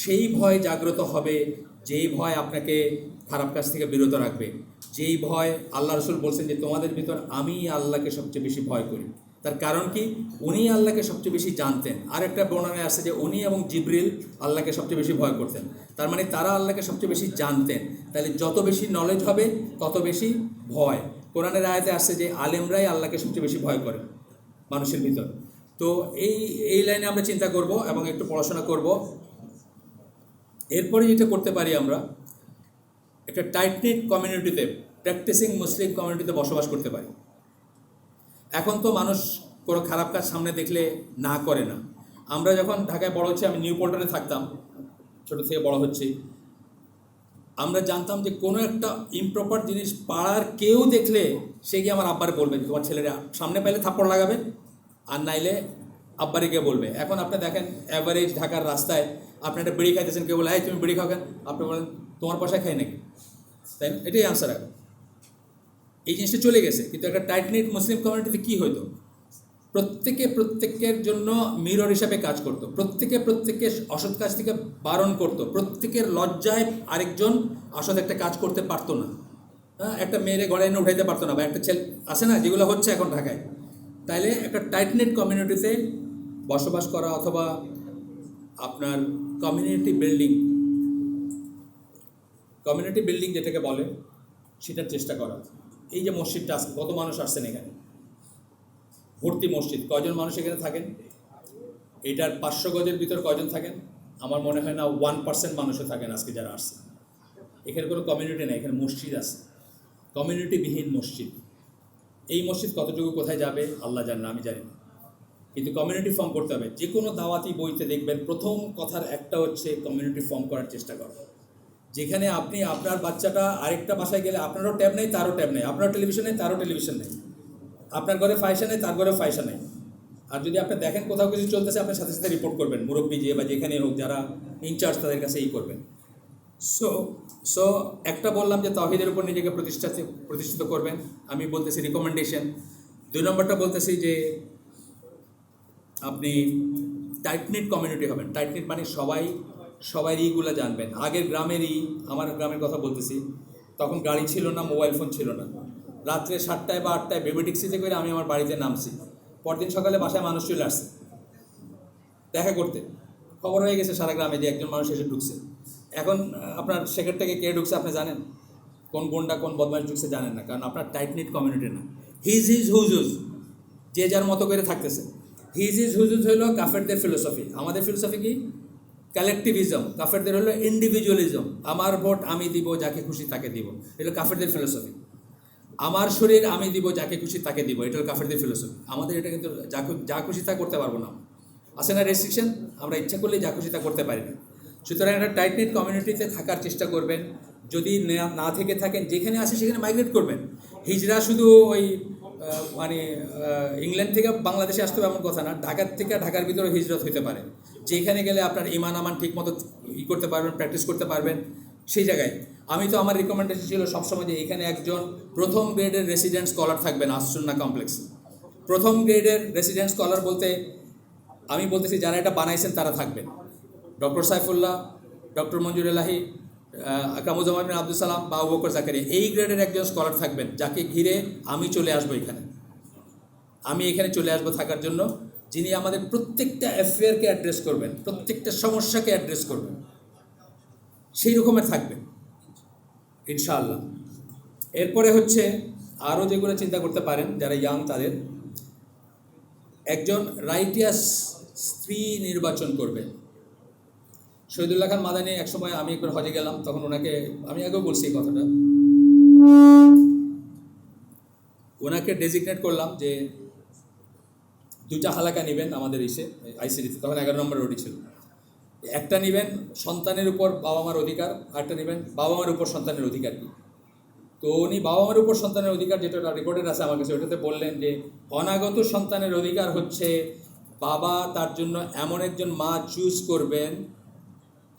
সেই ভয় জাগ্রত হবে, যেই ভয় আপনাকে খারাপ কাজ থেকে বিরত রাখবে। যেই ভয় আল্লাহ রসুল বলছেন যে তোমাদের ভিতর আমি আল্লাহকে সবচেয়ে বেশি ভয় করি। তার কারণ কি? উনি আল্লাহকে সবচেয়ে বেশি জানতেন। আর একটা বর্ণনায় আছে যে উনি এবং জিবরিল আল্লাহকে সবচেয়ে বেশি ভয় করতেন। তার মানে তারা আল্লাহকে সবচেয়ে বেশি জানতেন। তাহলে যত বেশি নলেজ হবে তত বেশি ভয়। কোরআনের আয়াতে আসছে যে আলেমরাই আল্লাহকে সবচেয়ে বেশি ভয় করে মানুষের ভিতর। তো এই লাইনে আমরা চিন্তা করব এবং একটু পড়াশোনা করব। এরপরে যেটা করতে পারি, আমরা একটা টাইটনিট কমিউনিটিতে, প্র্যাকটিসিং মুসলিম কমিউনিটিতে বসবাস করতে পারি। এখন তো মানুষ কোনো খারাপ কাজ সামনে দেখলে না করে না। আমরা যখন ঢাকায় বড় হচ্ছি, আমি নিউ পল্টনে থাকতাম, ছোটো থেকে বড় হচ্ছি, আমরা জানতাম যে কোনো একটা ইমপ্রপার জিনিস পাড়ার কেউ দেখলে সে গিয়ে আমার আব্বারে বলবে, তোমার ছেলেরা সামনে পাইলে থাপ্পড় লাগাবে, আর নাইলে আব্বারে গিয়ে বলবে। এখন আপনি দেখেন অ্যাভারেজ ঢাকার রাস্তায় আপনি একটা বিড়ি খাইতেছেন, কেউ বলে, হ্যাঁ তুমি বিড়ি খাও কেন? আপনি বলেন তোমার পয়সায় খাই নাকি? তাই না? এটাই আনসার। এখন এই জিনিসটা চলে গেছে। কিন্তু একটা টাইটনিট মুসলিম কমিউনিটিতে কী হতো? প্রত্যেকের জন্য মিরর হিসাবে কাজ করতো, প্রত্যেকের অসৎ কাজ থেকে বারণ করতো, প্রত্যেকের লজ্জায় আরেকজন অসৎ একটা কাজ করতে পারতো না। হ্যাঁ, একটা মেয়েরে গড়ে এনে উঠাইতে পারতো না, বা একটা ছেলে আসে না, যেগুলো হচ্ছে এখন ঢাকায়। তাইলে একটা টাইটনেট কমিউনিটিতে বসবাস করা, অথবা আপনার কমিউনিটি বিল্ডিং যেটাকে বলে, সেটার চেষ্টা করা। এই যে মসজিদটা আছে, কত মানুষ আসছেন এখানে, ভর্তি মসজিদ, কয়জন মানুষ এখানে থাকেন? এটার 500 গজের ভিতর কয়জন থাকেন? আমার মনে হয় না 1% মানুষও থাকেন আজকে যারা আসছে। এখানে কোনো কমিউনিটি নেই, এখানে মসজিদ আছে, কমিউনিটিবিহীন মসজিদ। এই মসজিদ কতটুকু কোথায় যাবে আল্লাহ জানেন, আমি জানি না। কিন্তু কমিউনিটি ফর্ম করতে হবে। যে কোনো দাওয়াতি বইতে দেখবেন প্রথম কথার একটা হচ্ছে কমিউনিটি ফর্ম করার চেষ্টা করা। যেখানে আপনি আপনার বাচ্চাটা আরেকটা বাসায় গেলে আপনারও ট্যাব নেই, তারও ট্যাব নেই, আপনার টেলিভিশন নেই, তারও টেলিভিশন নেই, আপনার ঘরে ফায়সা নেই, তার ঘরে ফায়সা নেই। আর যদি আপনি দেখেন কোথাও কিছু চলতেছে, আপনার সাথে সাথে রিপোর্ট করবেন, মুরব্বী যে বা যেখানে হোক, যারা ইনচার্জ তাদের কাছে করবেন। সো একটা বললাম যে তাওহীদের উপর নিজেকে প্রতিষ্ঠিত করবেন, আমি বলতেছি রিকমেন্ডেশন। 2 নম্বরটা বলতেছি যে আপনি টাইটনিট কমিউনিটি হবেন। টাইটনিট মানে সবাই ইগুলো জানবেন। আগের আমার গ্রামের কথা বলতেছি, তখন গাড়ি ছিল না, মোবাইল ফোন ছিল না। রাত্রে 7টায় বা 8টায় বেবি ট্যাক্সিতে করে আমি আমার বাড়িতে নামছি, পরদিন সকালে বাসায় মানুষ চলে আসছে দেখা করতে। খবর হয়ে গেছে সারা গ্রামে যে একজন মানুষ এসে ঢুকছে। এখন আপনার সেকেন্ড থেকে কে ঢুকছে আপনি জানেন? কোন গুন্ডা কোন বদমাশ ঢুকছে জানেন না, কারণ আপনার টাইটনিট কমিউনিটি না। হিজ হুজুজ, যে যার মতো করে থাকতেছে। হিজ হুজুজ হইল কাফেরদের ফিলোসফি। আমাদের ফিলোসফি কি? কালেকটিভিজম। কাফেরদের হলো ইন্ডিভিজুয়ালিজম। আমার ভোট আমি দিব, যাকে খুশি তাকে দিব, এটা কাফেরদের ফিলোসফি। আমার শরীর আমি দিব, যাকে খুশি তাকে দিব, এটা হলো কাফেরদের ফিলোসফি। আমাদের এটা কিন্তু যা খুশি তা করতে পারবো না। আসে না রেস্ট্রিকশন? আমরা ইচ্ছা করলে যা খুশি তা করতে পারি না। সুতরাং একটা টাইটনিট কমিউনিটিতে থাকার চেষ্টা করবেন। যদি না থেকে থাকেন, যেখানে আসে সেখানে মাইগ্রেট করবেন। হিজরা শুধু ওই ইংল্যান্ড থেকে বাংলাদেশে আসতে হবে এমন কথা না, ঢাকার থেকে ঢাকার ভিতরে হিজরত হতে পারে। যেখানে গেলে আপনার ইমান আমান ঠিক মতো করতে পারবেন, প্র্যাকটিস করতে পারবেন, সেই জায়গায়। আমি তো আমার রিকমেন্ডেশন ছিল সবসময় যে এখানে একজন প্রথম গ্রেডের রেসিডেন্ট স্কলার থাকবেন আসুন্নাহ কমপ্লেক্সে। প্রথম গ্রেডের রেসিডেন্ট স্কলার বলতে আমি বলতেছি যারা এটা বানাইছেন তারা থাকবেন। ডক্টর সাইফুল্লাহ, ডক্টর মঞ্জুর এলাহি, কামুজ্জামান বিন আব্দুল সালাম বা আবু বকর জাকারিয়া, এই গ্রেডের একজন স্কলার থাকবেন, যাকে ঘিরে আমি চলে আসবো এখানে। আমি এখানে চলে আসবো থাকার জন্য, যিনি আমাদের প্রত্যেকটা অ্যাফেয়ারকে অ্যাড্রেস করবেন, প্রত্যেকটা সমস্যাকে অ্যাড্রেস করবেন, সেই রকমের থাকবেন ইনশাআল্লাহ। এরপরে হচ্ছে আরও যেগুলো চিন্তা করতে পারেন যারা ইয়াং, তাদের একজন রাইটিয়াস স্ত্রী নির্বাচন করবেন। শহীদুল্লাহ খান মাদানী একসময়, আমি একবার হজে গেলাম, তখন ওনাকে আমি আগেও বলছি এই কথাটা, ওনাকে ডেজিগনেট করলাম যে 2টা হালাকা নেবেন আমাদের আইসিডিতে, তখন 11 নম্বর রোডই ছিল। একটা নেবেন সন্তানের উপর বাবা মার অধিকার, আরেকটা নেবেন বাবা মার উপর সন্তানের অধিকার কী। তো উনি বাবা মার উপর সন্তানের অধিকার, যেটা রেকর্ডেড আছে আমার কাছে, ওটাতে বললেন যে অনাগত সন্তানের অধিকার হচ্ছে বাবা তার জন্য এমন একজন মা চুজ করবেন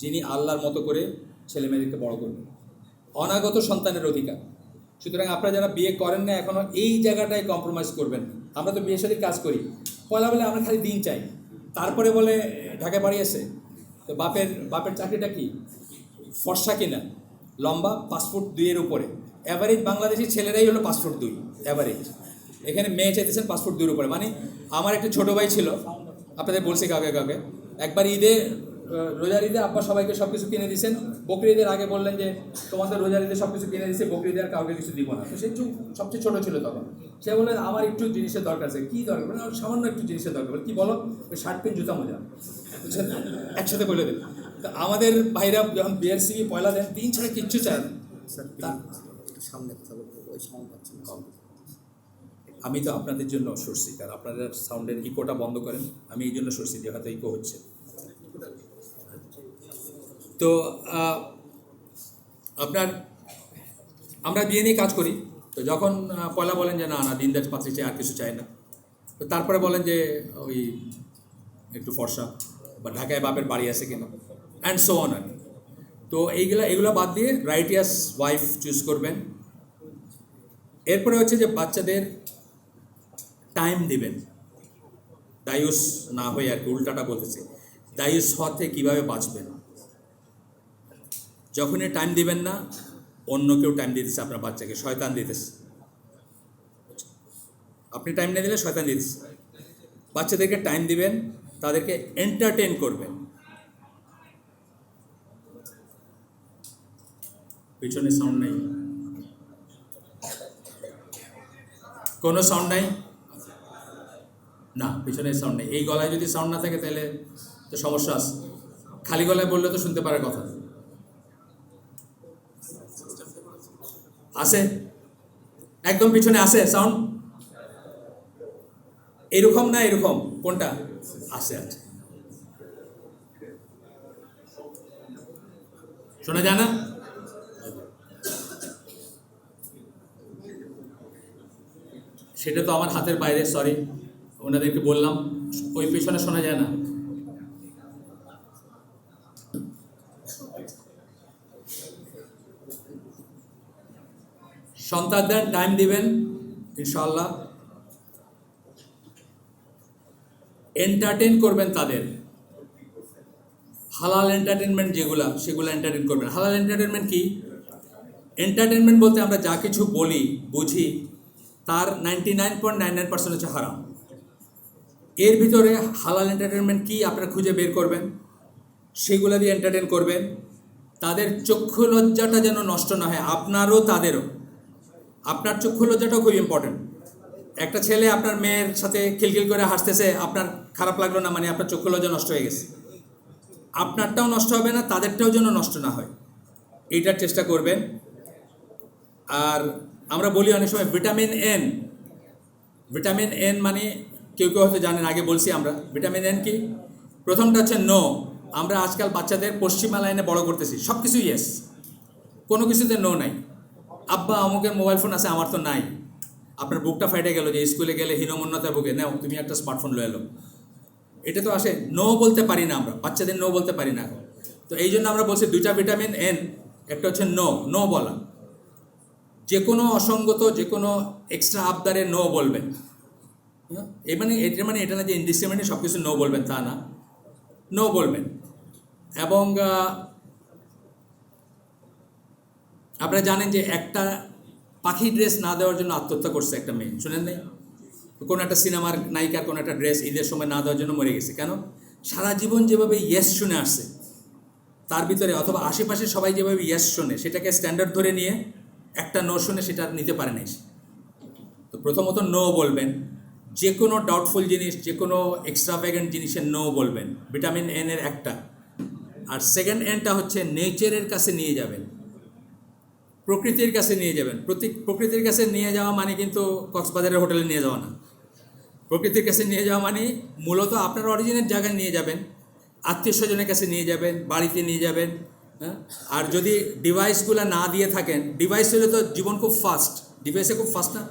যিনি আল্লাহর মতো করে ছেলে মেয়েদেরকে বড় করবেন। অনাগত সন্তানের অধিকার। সুতরাং আপনারা যারা বিয়ে করেন না এখনও, এই জায়গাটায় কম্প্রোমাইজ করবেন। আমরা তো বিয়ের সাথে কাজ করি, পয়লা বলে আমরা খালি দিন চাই, তারপরে বলে ঢাকায় বাড়ি আছে। তো বাপের চাকরিটা কি? ফর্সা কিনা, লম্বা 5'2" উপরে। অ্যাভারেজ বাংলাদেশি ছেলেরাই হলো 5'2" অ্যাভারেজ। এখানে মেয়ে চাইতেছেন 5'2" উপরে। মানে আমার একটা ছোটো ভাই ছিল, আপনাদের বলছি কাউকে কাউকে, একবার ঈদে রোজার ঈদে আব্বা সবাইকে সব কিছু কিনে দিয়েছেন, বকরি ঈদের আগে বললেন যে তোমাদের রোজার ঈদে সব কিছু কিনে দিচ্ছে, বকরি ঈদে আর কাউকে কিছু দিব না। তো সে সবচেয়ে ছোটো ছিল তখন। সে বললেন আমার একটু জিনিসের দরকার আছে। কী দরকার? মানে আমার সামান্য একটু জিনিসের দরকার। বলে কী বলো? ওই শার্ট প্যান্ট জুতা মোজা একসাথে বলে দিল। তো আমাদের ভাইরা যখন বিয়ের সিবি পয়লা দেন 3 ছাড়া কিচ্ছু চায় না। সামনে কথা বলবো, ওই সাউন্ড পাচ্ছি না। আমি তো আপনাদের জন্য সরছি, কারণ আপনারা সাউন্ডের ইকোটা বন্ধ করেন, আমি এই জন্য সরছি যে হয়তো ইকো হচ্ছে। তো আপনার আমরা বিয়ে নিয়ে কাজ করি। তো যখন পয়লা বলেন যে না না দিনদার পাত্রী চাই, আর কিছু চাই না। তো তারপরে বলেন যে ওই একটু ফর্সা, বা ঢাকায় বাপের বাড়ি আছে কিনা, অ্যান্ড সো অন। আর তো এগুলো বাদ দিয়ে রাইটিয়াস ওয়াইফ চুজ করবেন। এরপরে হচ্ছে যে বাচ্চাদের টাইম দিবেন, দায়ুস না হয়ে আর কি, উল্টাটা বলতেছে, দায়ুস হওয়া থেকে কীভাবে বাঁচবেন। যখনই টাইম দিবেন না, অন্য কেউ টাইম দিতেছে আপনার বাচ্চাকে, শয়তান দিতেছে। আপনি টাইম না দিলে শয়তান দিতেছে। বাচ্চাদেরকে টাইম দিবেন, তাদেরকে এন্টারটেন করবেন। পিছনে সাউন্ড নেই, কোনো সাউন্ড নাই না, পিছনে সাউন্ড নেই। এই গলায় যদি সাউন্ড না থাকে তাহলে তো সমস্যা আছে। খালি গলায় বললে তো শুনতে পারার কথা। আছে একদম পিছনে আছে সাউন্ড, এরকম না এরকম, কোনটা আছে? আছে, শোনা যায় না? সেটা তো আমার হাতের বাইরে, সরি, ওনাদেরকে বললাম ওই পিছনে শোনা যায় না। সন্তানদের টাইম দিবেন ইনশাআল্লাহ, এন্টারটেন করবেন তাদের। হালাল এন্টারটেনমেন্ট যেগুলা, সেগুলো এন্টারটেন করবেন। হালাল এন্টারটেনমেন্ট কি? এন্টারটেনমেন্ট বলতে আমরা যা কিছু বলি বুঝি তার 99.99% হচ্ছে হারাম। এর ভিতরে হালাল এন্টারটেনমেন্ট কি আপনারা খুঁজে বের করবেন, সেগুলো দিয়ে এন্টারটেন করবেন। তাদের চক্ষু লজ্জাটা যেন নষ্ট না হয়, আপনারও তাদেরও। আপনার চক্ষু লজ্জাটাও খুব ইম্পর্টেন্ট। একটা ছেলে আপনার মেয়ের সাথে খিলখিল করে হাসতেছে, আপনার খারাপ লাগলো না, মানে আপনার চক্ষু লজ্জা নষ্ট হয়ে গেছে। আপনারটাও নষ্ট হবে না, তাদেরটাও যেন নষ্ট না হয়, এইটার চেষ্টা করবেন। আর আমরা বলি অনেক সময় ভিটামিন এন, ভিটামিন এন মানে কেউ কেউ হয়তো জানেন, আগে বলছি আমরা। ভিটামিন এন কি? প্রথমটা হচ্ছে নো। আমরা আজকাল বাচ্চাদের পশ্চিমা লাইনে বড় করতেছি, সব কিছু ইয়েস, কোনো কিছুতে নো নাই। আব্বা অমুকের মোবাইল ফোন আছে, আমার তো নাই। আপনার বুকটা ফাইটে গেল যে স্কুলে গেলে হীনমন্যতার বুকে, নাও তুমি একটা স্মার্টফোন লয়ে এলো। এটা তো আসে, নো বলতে পারি না আমরা, বাচ্চাদের নো বলতে পারি না এখন। তো এই জন্য আমরা বলছি দুইটা ভিটামিন এন, একটা হচ্ছে নো, নো বলা। যে কোনো অসঙ্গত, যে কোনো এক্সট্রা আবদারে নো বলবেন। মানে এটা না যে ইনডিসক্রিমিনেট সব কিছু নো বলবেন, তা না, নো বলবেন। এবং আপনারা জানেন যে একটা পাখি ড্রেস না দেওয়ার জন্য আত্মহত্যা করছে একটা মেয়ে, শুনেন নাই? কোনো একটা সিনেমার নায়িকার কোনো একটা ড্রেস ঈদের সময় না দেওয়ার জন্য মরে গেছে। কেন? সারা জীবন যেভাবে ইয়েস শুনে আসছে তার ভিতরে, অথবা আশেপাশে সবাই যেভাবে ইয়েস শোনে সেটাকে স্ট্যান্ডার্ড ধরে নিয়ে একটা নো শুনে সেটা নিতে পারে নাই। তো প্রথমত নো বলবেন, যে কোনো ডাউটফুল জিনিস, যে কোনো এক্সট্রাভ্যাগেন্ট জিনিসের নো বলবেন, ভিটামিন এন এর একটা। আর সেকেন্ড এনটা হচ্ছে নেচারের কাছে নিয়ে যাবেন, প্রকৃতির কাছে নিয়ে যাবেন। প্রকৃতির কাছে নিয়ে যাওয়া মানে কিন্তু কক্সবাজারের হোটেলে নিয়ে যাওয়া না। প্রকৃতির কাছে নিয়ে যাওয়া মানে মূলত আপনার অরিজিনের জায়গায় নিয়ে যাবেন, আত্মীয় স্বজনের কাছে নিয়ে যাবেন, বাড়িতে নিয়ে যাবেন। হ্যাঁ, আর যদি ডিভাইসগুলো না দিয়ে থাকেন, ডিভাইস হলে তো জীবন খুব ফাস্ট, ডিভাইসে খুব ফাস্ট না,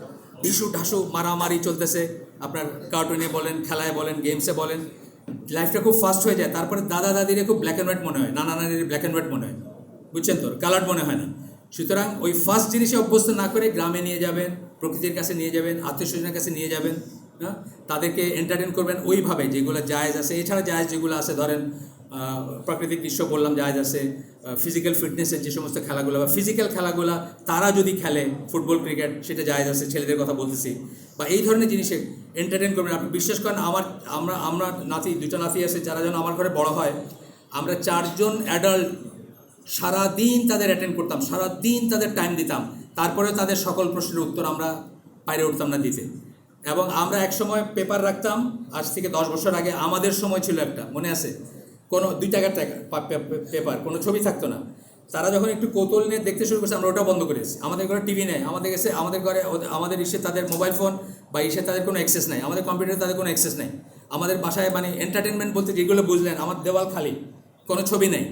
ঢিসু ঢাসু মারামারি চলতেছে, আপনার কার্টুনে বলেন, খেলায় বলেন, গেমসে বলেন, লাইফটা খুব ফাস্ট হয়ে যায়। তারপরে দাদা দাদিরে খুব ব্ল্যাক অ্যান্ড হোয়াইট মনে হয়, নানা নানির ব্ল্যাক অ্যান্ড হোয়াইট মনে হয়, বুঝছেন তো, কালার মনে হয় না। সুতরাং ওই ফার্স্ট জিনিসে অভ্যস্ত না করে গ্রামে নিয়ে যাবেন, প্রকৃতির কাছে নিয়ে যাবেন, আত্মীয় স্বজনের কাছে নিয়ে যাবেন। হ্যাঁ, তাদেরকে এন্টারটেন করবেন ওইভাবে যেগুলো জায়েজ আছে। এছাড়া জায়েজ যেগুলো আছে, ধরেন প্রাকৃতিক দৃশ্য বললাম জায়েজ আছে, ফিজিক্যাল ফিটনেসের যে সমস্ত খেলাগুলো বা ফিজিক্যাল খেলাগুলো তারা যদি খেলে, ফুটবল ক্রিকেট সেটা জায়েজ আছে, ছেলেদের কথা বলতেছি, বা এই ধরনের জিনিসে এন্টারটেন করবেন। আপনি বিশ্বাস করেন আমরা নাতি, দুটো নাতি আছে যারা যেন আমার ঘরে বড় হয়, আমরা 4 জন অ্যাডাল্ট সারাদিন তাদের অ্যাটেন্ড করতাম, সারাদিন তাদের টাইম দিতাম, তারপরে তাদের সকল প্রশ্নের উত্তর আমরা বাইরে উঠতাম না দিতে। এবং আমরা এক সময় পেপার রাখতাম, আজ থেকে 10 বছর আগে আমাদের সময় ছিল একটা, মনে আছে, কোনো 2 টাকার পেপার, কোনো ছবি থাকতো না। তারা যখন একটু কৌতূহল নিয়ে দেখতে শুরু করছে, আমরা ওটাও বন্ধ করেছি। আমাদের ঘরে টিভি নেই, আমাদের ঘরে আমাদের তাদের মোবাইল ফোন বা তাদের কোনো অ্যাক্সেস নাই, আমাদের কম্পিউটারে তাদের কোনো অ্যাক্সেস নাই। আমাদের বাসায় মানে এন্টারটেনমেন্ট বলতে যেগুলো বুঝলেন, আমার দেওয়াল খালি, কোনো ছবি নেই।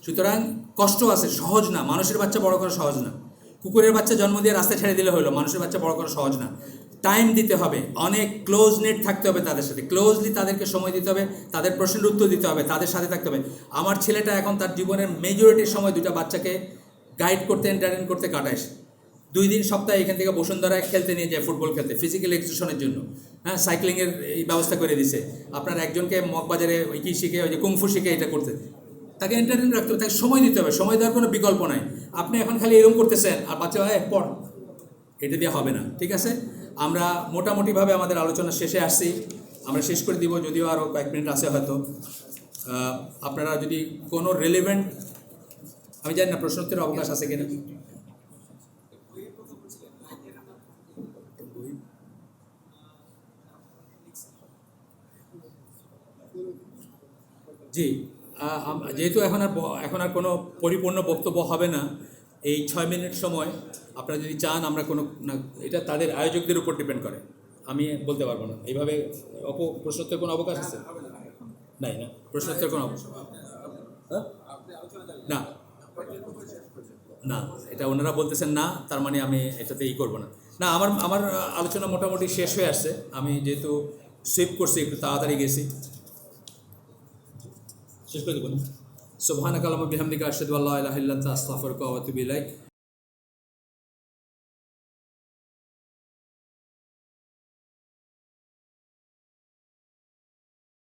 সুতরাং কষ্ট আছে, সহজ না। মানুষের বাচ্চা বড় করা সহজ না। কুকুরের বাচ্চা জন্ম দিয়ে রাস্তায় ছেড়ে দিলে হলো, মানুষের বাচ্চা বড় করা সহজ না। টাইম দিতে হবে, অনেক ক্লোজ নেট থাকতে হবে তাদের সাথে, ক্লোজলি তাদেরকে সময় দিতে হবে, তাদের প্রশ্নের উত্তর দিতে হবে, তাদের সাথে থাকতে হবে। আমার ছেলেটা এখন তার জীবনের মেজরিটির সময় 2টা বাচ্চাকে গাইড করতে, এন্টারটেইন করতে কাটায়। 2 দিন সপ্তাহে এখান থেকে বসুন্ধরায় খেলতে নিয়ে যায়, ফুটবল খেলতে, ফিজিক্যাল এক্সারসাইজের জন্য। হ্যাঁ, সাইক্লিংয়ের এই ব্যবস্থা করে দিছে। আপনার একজনকে মগবাজারে ওই কি শিখে, ওই যে কুংফু শিখে এটা করতে, তাকে এন্টারটেইন রাখতে হবে, তাকে সময় দিতে হবে। সময় দেওয়ার কোনো বিকল্প নাই। আপনি এখন খালি এরকম করতেছেন আর বাচ্চা পড়, এটা দিয়ে হবে না। ঠিক আছে, আমরা মোটামুটিভাবে আমাদের আলোচনা শেষে আসছি, আমরা শেষ করে দিব, যদিও আরও কয়েক মিনিট আছে হয়তো। আপনারা যদি কোনো রেলেভেন্ট, আমি জানি না প্রশ্নোত্তরের অবকাশ আছে কিনা। জি, যেহেতু এখন আর কোনো পরিপূর্ণ বক্তব্য হবে না, এই 6 মিনিট সময় আপনারা যদি চান, আমরা কোনো না, এটা তাদের আয়োজকদের উপর ডিপেন্ড করে, আমি বলতে পারবো না। এইভাবে প্রশ্নোত্তরের কোনো অবকাশ আছে? নাই না, প্রশ্নোত্তরের কোনো অবকাশ না, না, এটা ওনারা বলতেছেন না, তার মানে আমি এটাতে করবো না। না, আমার আলোচনা মোটামুটি শেষ হয়ে আসছে। আমি যেহেতু সেভ করছি, একটু তাড়াতাড়ি গেছি, শেষ করে দেবো না। সুবহানাকা আল্লাহুম্মা বিহামদিকা আশহাদু আল্লা ইলাহা ইল্লা আনতা আস্তাগফিরুকা ওয়া আতুবু ইলাইক।